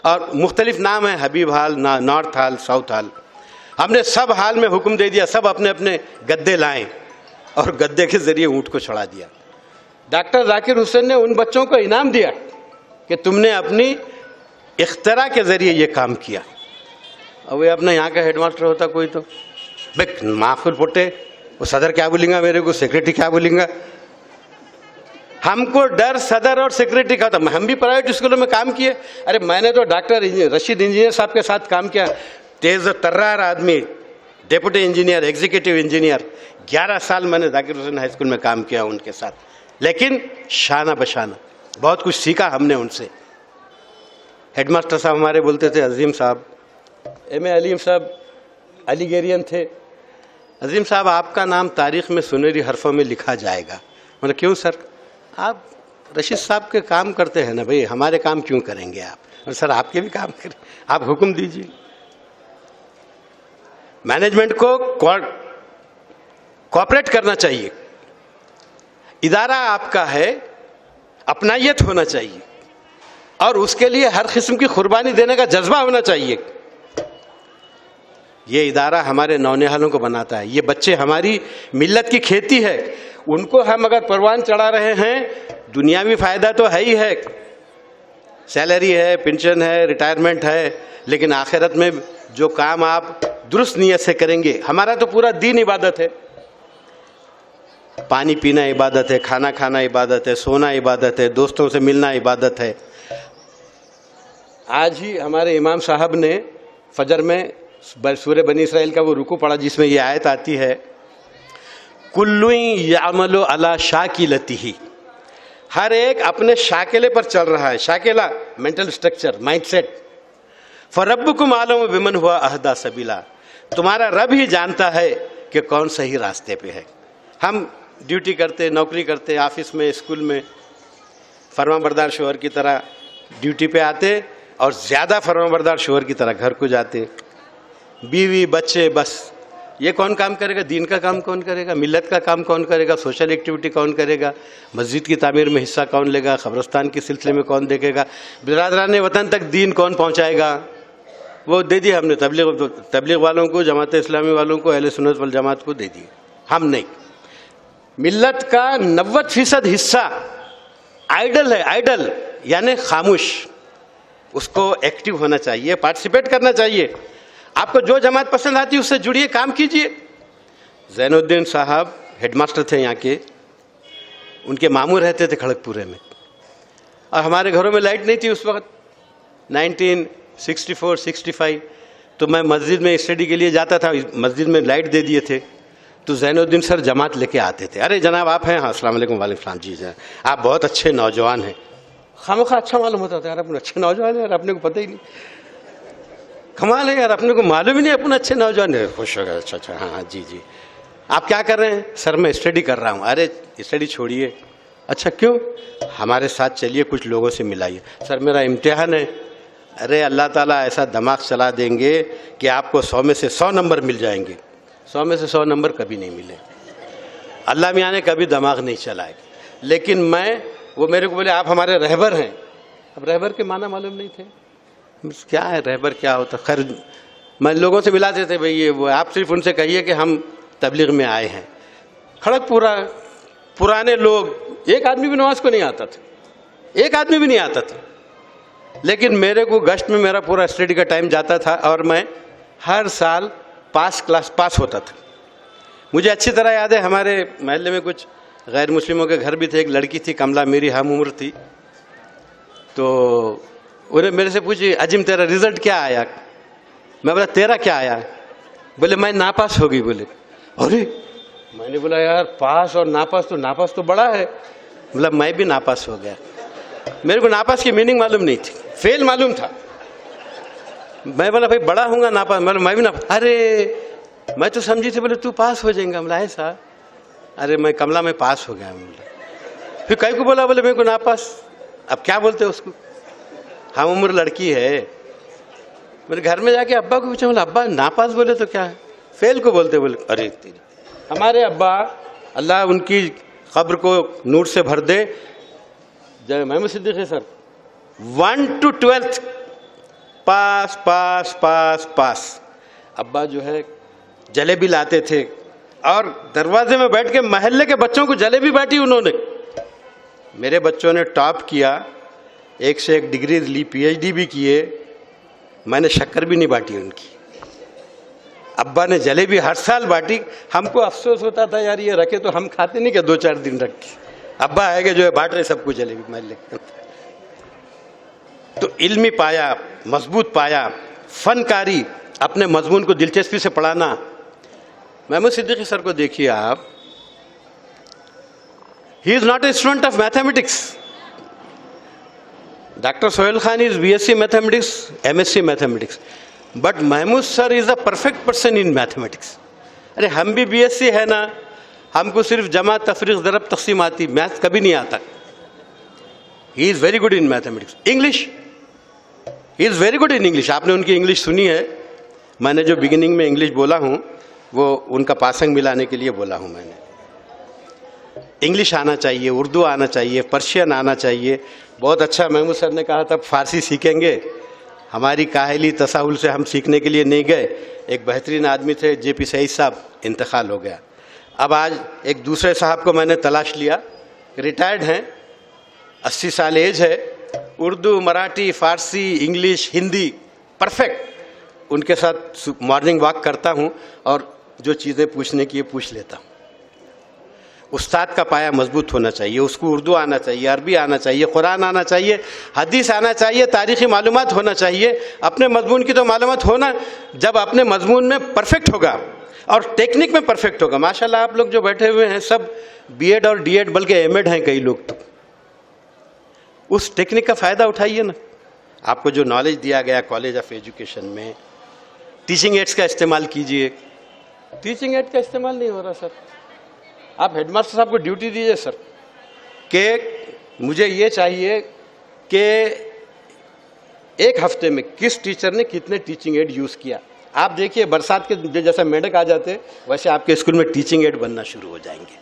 Speaker 2: और मुख्तलिफ नाम है, हबीब हाल, नॉर्थ हाल, साउथ हाल। हमने सब हाल में हुक्म दे दिया, सब अपने अपने गद्दे लाएं, और गद्दे के जरिए ऊँट को चढ़ा दिया। डॉक्टर जाकिर हुसैन ने उन बच्चों को इनाम दिया कि तुमने अपनी इख्तरा के जरिए ये काम किया। अब ये अपना यहाँ का हेडमास्टर होता कोई तो भाई माफुल पोटे, वो सदर क्या बोलेंगा मेरे को, सेक्रेटरी क्या बोलेंगा। हमको डर सदर और सेक्रेटरी का था। हम भी प्राइवेट स्कूलों में काम किए। अरे मैंने तो डॉक्टर रशीद इंजीनियर साहब के साथ काम किया, तेज तर्रार आदमी, डेप्यूटी इंजीनियर, एग्जीक्यूटिव इंजीनियर। 11 साल मैंने जाकिर हुसैन हाई स्कूल में काम किया उनके साथ, लेकिन शाना बशाना बहुत कुछ सीखा हमने उनसे। हेडमास्टर साहब हमारे बोलते थे, अजीम साहब, एम.ए. अलीम साहब अलीगेरियन थे, अजीम साहब आपका नाम तारीख़ में सुनहरी हरफों में लिखा जाएगा। मैंने क्यों सर? आप रशीद साहब के काम करते हैं ना भाई, हमारे काम क्यों करेंगे आप? और सर आपके भी काम करें, आप हुक्म दीजिए। मैनेजमेंट को कोऑपरेट करना चाहिए, इदारा आपका है, अपनायत होना चाहिए, और उसके लिए हर किस्म की कुर्बानी देने का जज्बा होना चाहिए। ये इदारा हमारे नौनिहालों को बनाता है, ये बच्चे हमारी मिल्लत की खेती है, उनको हम अगर परवान चढ़ा रहे हैं, दुनियावी फायदा तो है ही है, सैलरी है, पेंशन है, रिटायरमेंट है, लेकिन आखिरत में जो काम आप दुरुस्त नीयत से करेंगे, हमारा तो पूरा दीन इबादत है। पानी पीना इबादत है, खाना खाना इबादत है, सोना इबादत है, दोस्तों से मिलना इबादत है। आज ही हमारे इमाम साहब ने फजर में सूरह बनी इसराइल का वो रुकू पढ़ा जिसमें ये आयत आती है, कुल्लु यामलु अला शाकिलतिही, हर एक अपने शाकिले पर चल रहा है। शाकिला मेंटल स्ट्रक्चर, माइंडसेट। फरब्बुकुम आलम बिमन हुआ अहदा सबीला, तुम्हारा रब ही जानता है कि कौन सही रास्ते पे है। हम ड्यूटी करते, नौकरी करते, ऑफिस में, स्कूल में, फरमाबरदार शोहर की तरह ड्यूटी पे आते और ज़्यादा फरमाबरदार शोहर की तरह घर को जाते। बीवी बच्चे, बस ये कौन काम करेगा? दीन का काम कौन करेगा? मिल्लत का काम कौन करेगा? सोशल एक्टिविटी कौन करेगा? मस्जिद की तामीर में हिस्सा कौन लेगा? क़ब्रिस्तान के सिलसिले में कौन देखेगा? बिरादरान वतन तक दीन कौन पहुँचाएगा? वो दे दिए हमने तबलीग वालों को, जमात इस्लामी वालों को, अहले सुन्नत वल जमात को दे दिए। हम नहीं। मिल्लत का 90% हिस्सा आइडल है। आइडल यानी खामोश। उसको एक्टिव होना चाहिए, पार्टिसिपेट करना चाहिए। आपको जो जमात पसंद आती है उससे जुड़िए, काम कीजिए। ज़ैनुद्दीन साहब हेडमास्टर थे यहाँ के, उनके मामू रहते थे खड़गपुरे में, और हमारे घरों में लाइट नहीं थी उस वक्त 1964-65। तो मैं मस्जिद में स्टडी के लिए जाता था, मस्जिद में लाइट दे दिए थे, तो ज़ैनुद्दीन सर जमात लेके आते थे। अरे जनाब आप हैं? हाँ, अस्सलाम वालेकुम। वालेकुम सलाम। जी जी, आप बहुत अच्छे नौजवान हैं। खामखा अच्छा मालूम होता था यार, अपने अच्छे नौजवान है यार, अपने को पता ही नहीं। कमाल है यार, अपने को मालूम ही नहीं अपना अच्छे नौजवान है। खुश हो गया। अच्छा अच्छा, हाँ हाँ, जी जी। आप क्या कर रहे हैं? सर मैं स्टडी कर रहा हूँ। अरे स्टडी छोड़िए। अच्छा क्यों? हमारे साथ चलिए, कुछ लोगों से मिलाइए। सर मेरा इम्तिहान है। अरे अल्लाह ताला ऐसा दिमाग चला देंगे कि आपको 100 में से 100 नंबर मिल जाएंगे। 100 में से 100 नंबर कभी नहीं मिले। अल्लाह मियाँ ने कभी दिमाग नहीं चलाए। लेकिन वो मेरे को बोले आप हमारे रहबर हैं। अब रहबर के माना मालूम नहीं थे, क्या है रहबर, क्या होता। खैर मैं लोगों से मिलाते थे, भाई ये वो, आप सिर्फ उनसे कहिए कि हम तबलीग में आए हैं। खड़गपुरा पुराने लोग, एक आदमी भी नमाज को नहीं आता था, एक आदमी भी नहीं आता था। लेकिन मेरे को गश्त में मेरा पूरा स्टडी का टाइम जाता था और मैं हर साल क्लास पास होता था। मुझे अच्छी तरह याद है, हमारे महल्ले में कुछ गैर मुस्लिमों के घर भी थे। एक लड़की थी, कमला, मेरी हम उम्र थी। तो उन्हें मेरे से पूछी, अजीम तेरा रिजल्ट क्या आया? मैं बोला तेरा क्या आया? बोले मैं नापास हो गई। बोले अरे, मैंने बोला यार पास और नापास तो बड़ा है। बोला मैं भी नापास हो गया। मेरे को नापास की मीनिंग मालूम नहीं थी, फेल मालूम था। मैं बोला भाई बड़ा हूँगा नापास, मैं भी नापास। अरे मैं तो समझी थी। बोले तू पास हो जाएगा। बोला ऐसा? अरे मैं कमला में पास हो गया। बोला फिर कई को बोला? बोले मेरे को नापास। अब क्या बोलते उसको? हम उम्र लड़की है। मेरे घर में जाके अब्बा को पूछा, बोला अब्बा नापास बोले तो क्या है? फेल को बोलते। बोले अरे तेरी। हमारे अब्बा, अल्लाह उनकी कब्र को नूर से भर दे, जय Mahmood Siddiqui sir, 1 to 12th pass pass pass pass. अब्बा जो है जलेबी लाते थे और दरवाजे में बैठ के महल्ले के बच्चों को जलेबी बांटी उन्होंने। मेरे बच्चों ने टॉप किया, एक से एक डिग्री ली, PhD भी किए। मैंने शक्कर भी नहीं बांटी उनकी। अब्बा ने जलेबी हर साल बांटी। हमको अफसोस होता था यार ये रखे तो हम खाते नहीं क्या 2-4 दिन रख के। अब्बा आएगा जो है बांट रहे सबको जलेबी महल्ले। तो इल्मी पाया, मजबूत पाया, फनकारी, अपने मजमून को दिलचस्पी से पढ़ाना। महमूद सिद्दीकी सर को देखिए आप, he is not a student of mathematics. Doctor Sohail Khan is BSc mathematics, MSc mathematics, but Mahmood sir is a perfect person in mathematics. अरे हम भी BSc है ना, हमको सिर्फ जमा, तफरीक, ज़रब, तक़सीम आती, मैथ कभी नहीं आता। He is very good in mathematics. English, he is very good in English. आपने उनकी इंग्लिश सुनी है? मैंने जो बिगिनिंग में इंग्लिश बोला हूँ वो उनका पासंग मिलाने के लिए बोला हूँ मैंने। इंग्लिश आना चाहिए, उर्दू आना चाहिए, पर्शियन आना चाहिए। बहुत अच्छा महमूद सर ने कहा था फारसी सीखेंगे। हमारी काहली तसाहुल से हम सीखने के लिए नहीं गए। एक बेहतरीन आदमी थे JP सईद साहब, इंतकाल हो गया। अब आज एक दूसरे साहब को मैंने तलाश लिया, रिटायर्ड हैं, 80 साल एज है, उर्दू, मराठी, फारसी, इंग्लिश, हिंदी परफेक्ट उनके साथ मॉर्निंग वॉक करता हूँ और जो चीज़ें पूछने की पूछ लेता हूँ। उस्ताद का पाया मजबूत होना चाहिए, उसको उर्दू आना चाहिए, अरबी आना चाहिए, कुरान आना चाहिए, हदीस आना चाहिए, तारीख़ी मालूमात होना चाहिए। अपने मजमून की तो मालूमात होना, जब अपने मजमून में परफेक्ट होगा और टेक्निक में परफेक्ट होगा। माशाल्लाह आप लोग जो बैठे हुए हैं सब बीएड और डीएड बल्कि एमएड हैं कई लोग, तो उस टेक्निक का फ़ायदा उठाइए ना। आपको जो नॉलेज दिया गया कॉलेज ऑफ एजुकेशन में, टीचिंग एड्स का इस्तेमाल कीजिए। टीचिंग एड का इस्तेमाल नहीं हो रहा सर। आप हेडमास्टर साहब को ड्यूटी दीजिए सर कि मुझे ये चाहिए कि एक हफ्ते में किस टीचर ने कितने टीचिंग एड यूज़ किया। आप देखिए बरसात के जैसे मेढक आ जाते वैसे आपके स्कूल में टीचिंग एड बनना शुरू हो जाएंगे।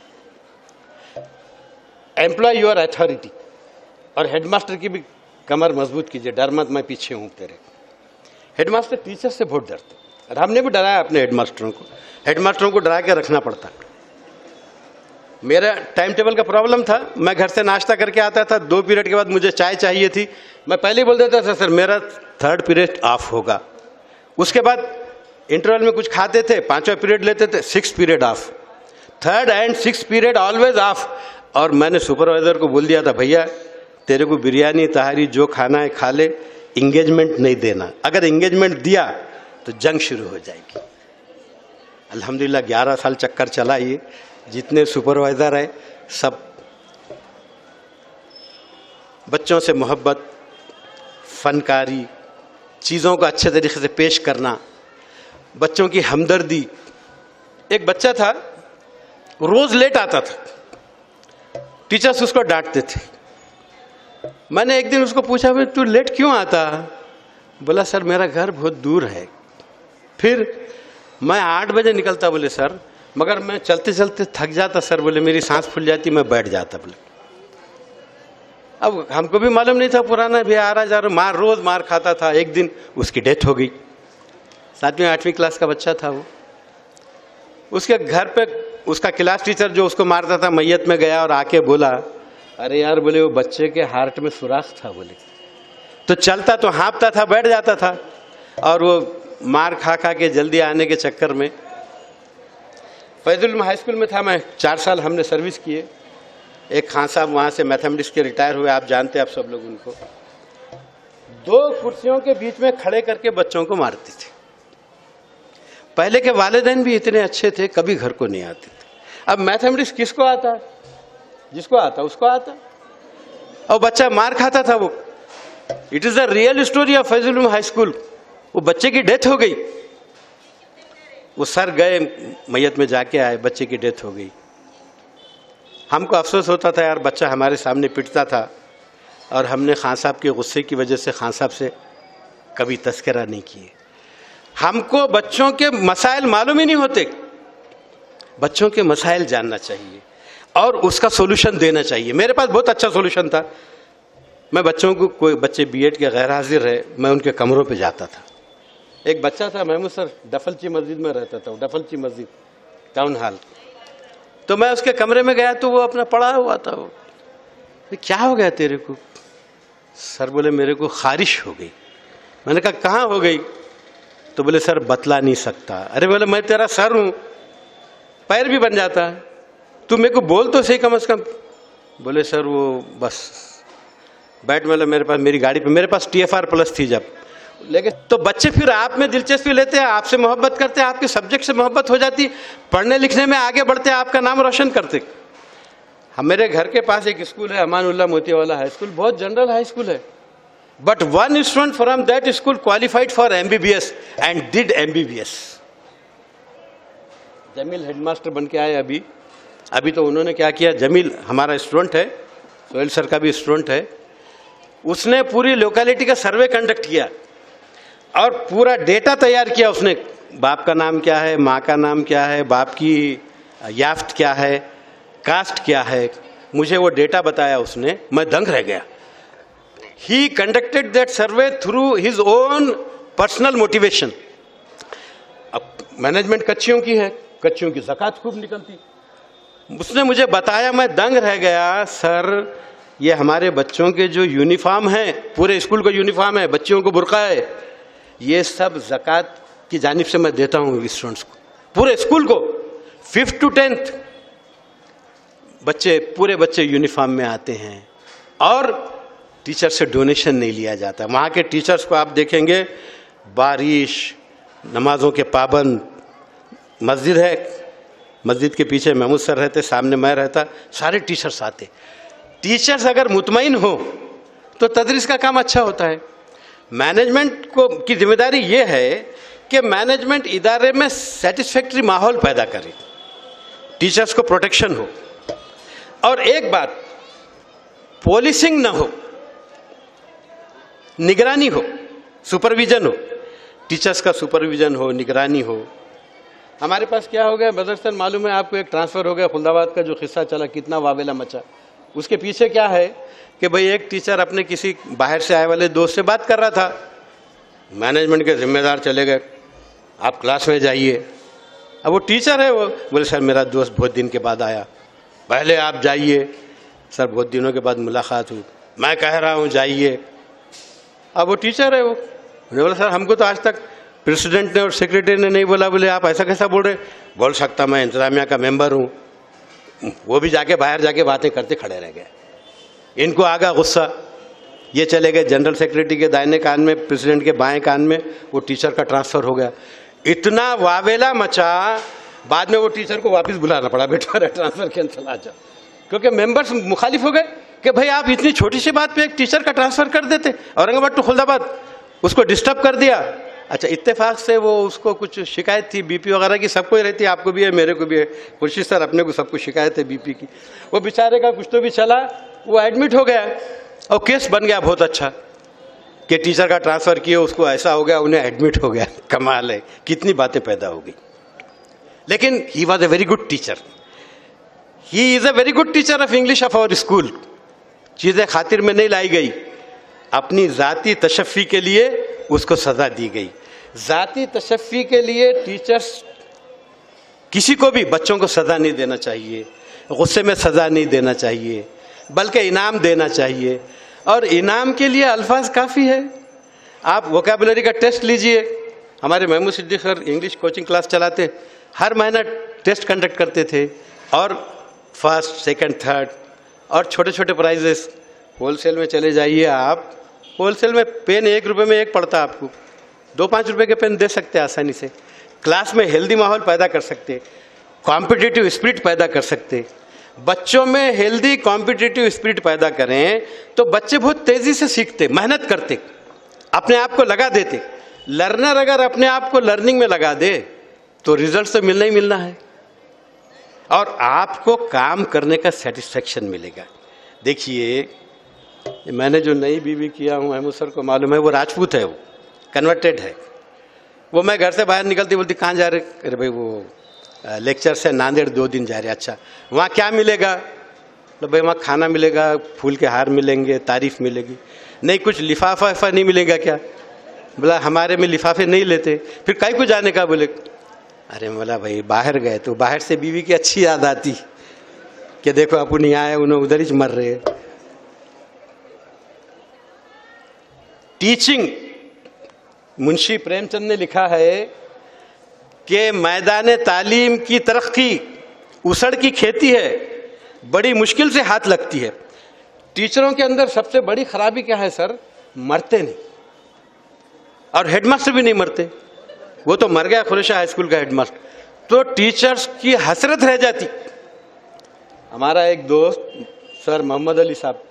Speaker 2: Employ your authority. और हेडमास्टर की भी कमर मजबूत कीजिए, डर मत मैं पीछे हूँ तेरे। हेडमास्टर टीचर से बहुत डरते और हमने भी डराया अपने हेडमास्टरों को। हेडमास्टरों को डरा के रखना पड़ता। मेरा टाइम टेबल का प्रॉब्लम था, मैं घर से नाश्ता करके आता था, 2 पीरियड के बाद मुझे चाय चाहिए थी, मैं पहले ही बोल देता था सर मेरा 3rd पीरियड ऑफ होगा। उसके बाद इंटरवल में कुछ खाते थे, 5वां पीरियड लेते थे, 6th period of, 3rd and 6th period always of. और मैंने सुपरवाइजर को बोल दिया था भैया तेरे को बिरयानी तहारी जो खाना है खा ले, इंगेजमेंट नहीं देना। अगर इंगेजमेंट दिया तो जंग शुरू हो जाएगी। अल्हम्दुलिल्लाह 11 साल चक्कर चला। ये जितने सुपरवाइज़र है सब बच्चों से मोहब्बत, फनकारी, चीज़ों को अच्छे तरीके से पेश करना, बच्चों की हमदर्दी। एक बच्चा था रोज़ लेट आता था, टीचर्स उसको डांटते थे। मैंने एक दिन उसको पूछा भाई तू लेट क्यों आता? बोला सर मेरा घर बहुत दूर है। फिर मैं 8 बजे निकलता। बोले सर मगर मैं चलते चलते थक जाता सर। बोले मेरी सांस फूल जाती, मैं बैठ जाता। बोले अब हमको भी मालूम नहीं था, पुराना भी आ रहा जा रहा, रोज मार खाता था। एक दिन उसकी डेथ हो गई। 7वीं 8वीं क्लास का बच्चा था वो। उसके घर पे उसका क्लास टीचर जो उसको मारता था मैयत में गया और आके बोला अरे यार बोले वो बच्चे के हार्ट में सुराख था। बोले तो चलता तो हाँपता था, बैठ जाता था। और वो मार खा खा के जल्दी आने के चक्कर में फैजुल उलूम हाई स्कूल में था मैं, 4 साल हमने सर्विस किए। एक खान साहब वहाँ से मैथमेटिक्स के रिटायर हुए, आप जानते हैं आप सब लोग उनको। 2 कुर्सियों के बीच में खड़े करके बच्चों को मारते थे। पहले के वालिदैन भी इतने अच्छे थे, कभी घर को नहीं आते थे। अब मैथमेटिक्स किसको आता? जिसको आता उसको आता। और बच्चा मार खाता था वो। It is the real story of Faizul Uloom high school. वो बच्चे की डेथ हो गई। वो सर गए मैयत में जाके आए, बच्चे की डेथ हो गई। हमको अफसोस होता था यार बच्चा हमारे सामने पिटता था और हमने खान साहब के गुस्से की वजह से खान साहब से कभी तस्करा नहीं किए। हमको बच्चों के मसाइल मालूम ही नहीं होते। बच्चों के मसाइल जानना चाहिए और उसका सोल्यूशन देना चाहिए। मेरे पास बहुत अच्छा सोल्यूशन था। मैं बच्चों को, कोई बच्चे बीएड के गैर हाजिर है, मैं उनके कमरों पे जाता था। एक बच्चा था महमूद सर, डफलची मस्जिद में रहता था, डफलची मस्जिद टाउन हॉल। तो मैं उसके कमरे में गया तो वो अपना पड़ा हुआ था। वो क्या हो गया तेरे को? सर बोले मेरे को खारिश हो गई। मैंने कहा कहाँ हो गई? तो बोले सर बतला नहीं सकता। अरे बोले मैं तेरा सर हूँ, पैर भी बन जाता है, तू मेरे को बोल तो सही कम से कम। बोले सर वो बस बैठ, मतलब मेरे पास मेरी गाड़ी पे मेरे पास TFR+ थी जब, लेकिन तो बच्चे फिर आप में दिलचस्पी लेते हैं, आपसे मोहब्बत करते हैं, आपके सब्जेक्ट से मोहब्बत हो जाती, पढ़ने लिखने में आगे बढ़ते, आपका नाम रोशन करते। हम मेरे घर के पास एक स्कूल है अमानुल्लाह मोतीवाला हाई स्कूल, बहुत जनरल हाई स्कूल है, but 1 student from that school qualified for MBBS and did MBBS। Jameel headmaster बन के आए अभी तो उन्होंने क्या किया, जमील हमारा स्टूडेंट है, सोहेल सर का भी स्टूडेंट है, उसने पूरी लोकेलिटी का सर्वे कंडक्ट किया और पूरा डेटा तैयार किया उसने। बाप का नाम क्या है, माँ का नाम क्या है, बाप की याफ्त क्या है, कास्ट क्या है, मुझे वो डेटा बताया उसने, मैं दंग रह गया। ही conducted that survey through his own personal motivation. अब मैनेजमेंट कच्चियों की है, कच्चियों की ज़कात खूब निकलती। उसने मुझे बताया, मैं दंग रह गया। सर ये हमारे बच्चों के जो यूनिफॉर्म है, पूरे स्कूल का यूनिफॉर्म है, बच्चियों को बुर्का है, ये सब ज़कात की जानिब से मैं देता हूँ स्टूडेंट्स को, पूरे स्कूल को। 5th to 10th बच्चे, पूरे बच्चे यूनिफॉर्म में आते हैं और टीचर से डोनेशन नहीं लिया जाता। वहाँ के टीचर्स को आप देखेंगे, बारिश, नमाजों के पाबंद, मस्जिद है, मस्जिद के पीछे महमूद सर रहते, सामने मैं रहता, सारे टीचर्स आते। टीचर्स अगर मुतमईन हो तो तदरीस का काम अच्छा होता है। मैनेजमेंट को की जिम्मेदारी ये है कि मैनेजमेंट इदारे में सेटिस्फैक्ट्री माहौल पैदा करे, टीचर्स को प्रोटेक्शन हो। और एक बात, पॉलिसिंग ना हो, निगरानी हो, सुपरविजन हो, टीचर्स का सुपरविजन हो, निगरानी हो। हमारे पास क्या हो गया बदरसन, मालूम है आपको, एक ट्रांसफ़र हो गया खुलदाबाद का, जो किस्सा चला, कितना वावेला मचा। उसके पीछे क्या है कि भाई एक टीचर अपने किसी बाहर से आए वाले दोस्त से बात कर रहा था, मैनेजमेंट के जिम्मेदार चले गए, आप क्लास में जाइए। अब वो टीचर है, वो बोले सर मेरा दोस्त बहुत दिन के बाद आया। पहले आप जाइए। सर बहुत दिनों के बाद मुलाकात हुई, मैं कह रहा हूँ जाइए। अब वो टीचर है, वो बोला सर हमको तो आज तक प्रेसिडेंट ने और सेक्रेटरी ने नहीं बोला। बोले आप ऐसा कैसा बोल रहे? बोल सकता, मैं इंतजामिया का मेंबर हूँ। वो भी जाके बाहर जाके बातें करते खड़े रह गए। इनको आ गया गुस्सा, ये चले गए जनरल सेक्रेटरी के दाहिने कान में, प्रेसिडेंट के बाएं कान में, वो टीचर का ट्रांसफ़र हो गया। इतना वावेला मचा, बाद में वो टीचर को वापस बुलाना पड़ा, बेटा ट्रांसफ़र कैंसिल आ जाओ, क्योंकि मेंबर्स मुखालिफ हो गए कि भाई आप इतनी छोटी सी बात पे एक टीचर का ट्रांसफ़र कर देते, औरंगाबाद टू खुलदाबाद, उसको डिस्टर्ब कर दिया। अच्छा, इत्तेफाक से वो उसको कुछ शिकायत थी बीपी वगैरह की, सबको ही रहती है, आपको भी है, मेरे को भी है, खुर्शीद सर अपने को सबको शिकायत है बीपी की। वो बेचारे का कुछ तो भी चला, वो एडमिट हो गया और केस बन गया बहुत अच्छा कि टीचर का ट्रांसफ़र किया, उसको ऐसा हो गया, उन्हें एडमिट हो गया। कमाल है, कितनी बातें पैदा हो गई। लेकिन he was a very good teacher, he is a very good teacher of English of our school. चीज़ें खातिर में नहीं लाई गई, अपनी ज़ाती तशफ़ी के लिए उसको सज़ा दी गई। ज़ाती तशफ़ी के लिए टीचर्स, किसी को भी बच्चों को सज़ा नहीं देना चाहिए, गुस्से में सज़ा नहीं देना चाहिए, बल्कि इनाम देना चाहिए। और इनाम के लिए अल्फाज काफ़ी है। आप वोकैबुलरी का टेस्ट लीजिए, हमारे Mahmood Siddiqui sir English coaching class चलाते, हर महीना टेस्ट कंडक्ट करते थे, और फर्स्ट, सेकंड, थर्ड, और छोटे छोटे प्राइजेस। होलसेल में चले जाइए आप, होलसेल में पेन 1 रुपये में एक पड़ता, आपको 2-5 रुपये के पेन दे सकते हैं आसानी से। क्लास में हेल्दी माहौल पैदा कर सकते, कॉम्पिटिटिव स्पिरिट पैदा कर सकते। बच्चों में हेल्दी कॉम्पिटिटिव स्पिरिट पैदा करें तो बच्चे बहुत तेज़ी से सीखते, मेहनत करते, अपने आप को लगा देते। लर्नर अगर अपने आप को लर्निंग में लगा दे तो रिजल्ट तो मिलना ही मिलना है, और आपको काम करने का सेटिस्फेक्शन मिलेगा। देखिए, मैंने जो नई बीवी किया हूँ, महमूद सर को मालूम है, वो राजपूत है, वो कन्वर्टेड है। वो मैं घर से बाहर निकलती बोलती कहाँ जा रहे? अरे भाई वो लेक्चर से नांदेड़ 2 दिन जा रहे। अच्छा, वहाँ क्या मिलेगा? तो भाई वहाँ खाना मिलेगा, फूल के हार मिलेंगे, तारीफ मिलेगी। नहीं, कुछ लिफाफा वफा नहीं मिलेगा क्या? बोला हमारे में लिफाफे नहीं लेते। फिर कहीं को जाने का? बोले अरे बोला भाई बाहर गए तो बाहर से बीवी की अच्छी याद आती कि देखो अपन नहीं आए, उन्हें उधर ही मर रहे। टीचिंग, मुंशी प्रेमचंद ने लिखा है कि मैदान तालीम की तरक्की उसड़ की खेती है, बड़ी मुश्किल से हाथ लगती है। टीचरों के अंदर सबसे बड़ी खराबी क्या है सर? मरते नहीं, और हेडमास्टर भी नहीं मरते। वो तो मर गया खुरेशा हाई स्कूल का हेडमास्टर, तो टीचर्स की हसरत रह जाती। हमारा एक दोस्त सर मोहम्मद अली साहब,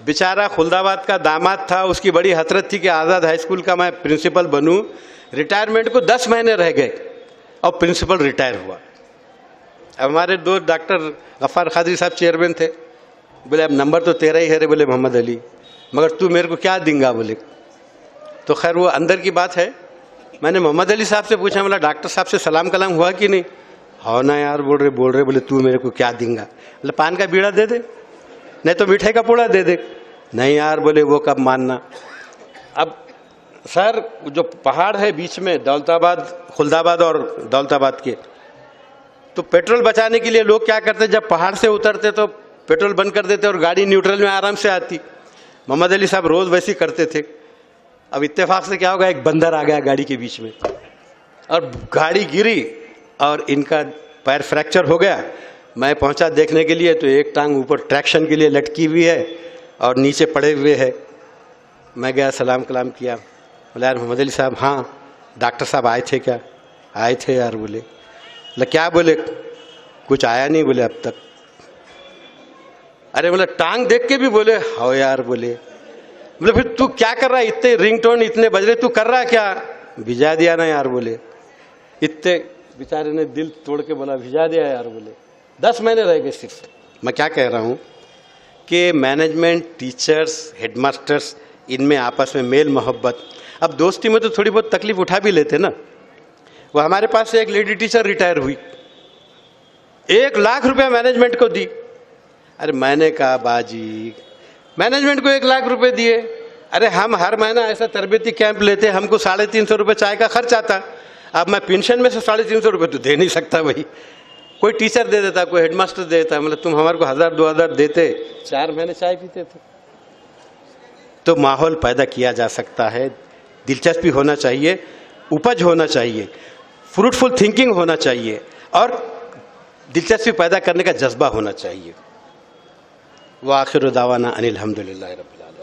Speaker 2: बेचारा खुलदाबाद का दामाद था, उसकी बड़ी हसरत थी कि आज़ाद हाई स्कूल का मैं प्रिंसिपल बनूं। रिटायरमेंट को 10 महीने रह गए और प्रिंसिपल रिटायर हुआ। हमारे दोस्त डॉक्टर गफ्फार खादरी साहब चेयरमैन थे। बोले अब नंबर तो तेरा ही है रे, बोले मोहम्मद अली, मगर तू मेरे को क्या देंगा? बोले तो खैर वो अंदर की बात है। मैंने मोहम्मद अली साहब से पूछा, बोला डॉक्टर साहब से सलाम कलाम हुआ कि नहीं? हाँ ना यार, बोल रहे। बोले तू मेरे को क्या देंगा? बोले पान का बीड़ा दे दे, नहीं तो मिठाई का पूड़ा दे दे। नहीं यार, बोले वो कब मानना। अब सर जो पहाड़ है बीच में, दौलताबाद, खुलदाबाद और दौलताबाद के, तो पेट्रोल बचाने के लिए लोग क्या करते, जब पहाड़ से उतरते तो पेट्रोल बंद कर देते और गाड़ी न्यूट्रल में आराम से आती। मोहम्मद अली साहब रोज़ वैसे ही करते थे। अब इत्तेफाक से क्या होगा, एक बंदर आ गया गाड़ी के बीच में और गाड़ी गिरी और इनका पैर फ्रैक्चर हो गया। मैं पहुंचा देखने के लिए तो एक टांग ऊपर ट्रैक्शन के लिए लटकी हुई है और नीचे पड़े हुए है। मैं गया, सलाम कलाम किया। बोला यार मोहम्मद अली साहब, हाँ डॉक्टर साहब आए थे क्या? आए थे यार। बोले क्या? बोले कुछ आया नहीं। बोले अब तक। अरे बोले टांग देख के भी बोले हाँ यार। बोले फिर तू क्या कर रहा है? इतने रिंगटोन इतने बज रहे, तू कर रहा क्या? भिजा दिया ना यार। बोले इतने बेचारे ने दिल तोड़ के बोला भिजा दिया यार। बोले 10 महीने रह गए सिर्फ। मैं क्या कह रहा हूँ कि मैनेजमेंट, टीचर्स, हेडमास्टर्स, इनमें आपस में मेल मोहब्बत। अब दोस्ती में तो थोड़ी बहुत तकलीफ उठा भी लेते ना। वो हमारे पास से एक लेडी टीचर रिटायर हुई, 1 लाख रुपया मैनेजमेंट को दी। अरे मैंने कहा बाजी मैनेजमेंट को 1 लाख रुपए दिए, अरे हम हर महीना ऐसा तरबियती कैंप लेते, हमको 350 रुपये चाय का खर्च आता। अब मैं पेंशन में से 350 रुपये तो दे नहीं सकता भाई। कोई टीचर दे देता, कोई हेडमास्टर दे देता, मतलब तुम हमारे को 1000-2000 देते, 4 महीने चाय पीते थे। तो माहौल पैदा किया जा सकता है, दिलचस्पी होना चाहिए, उपज होना चाहिए, फ्रूटफुल थिंकिंग होना चाहिए और दिलचस्पी पैदा करने का जज्बा होना चाहिए। व आखिर दावाना अनिल हम्दुलिल्लाहि रब्बिल आलमीन।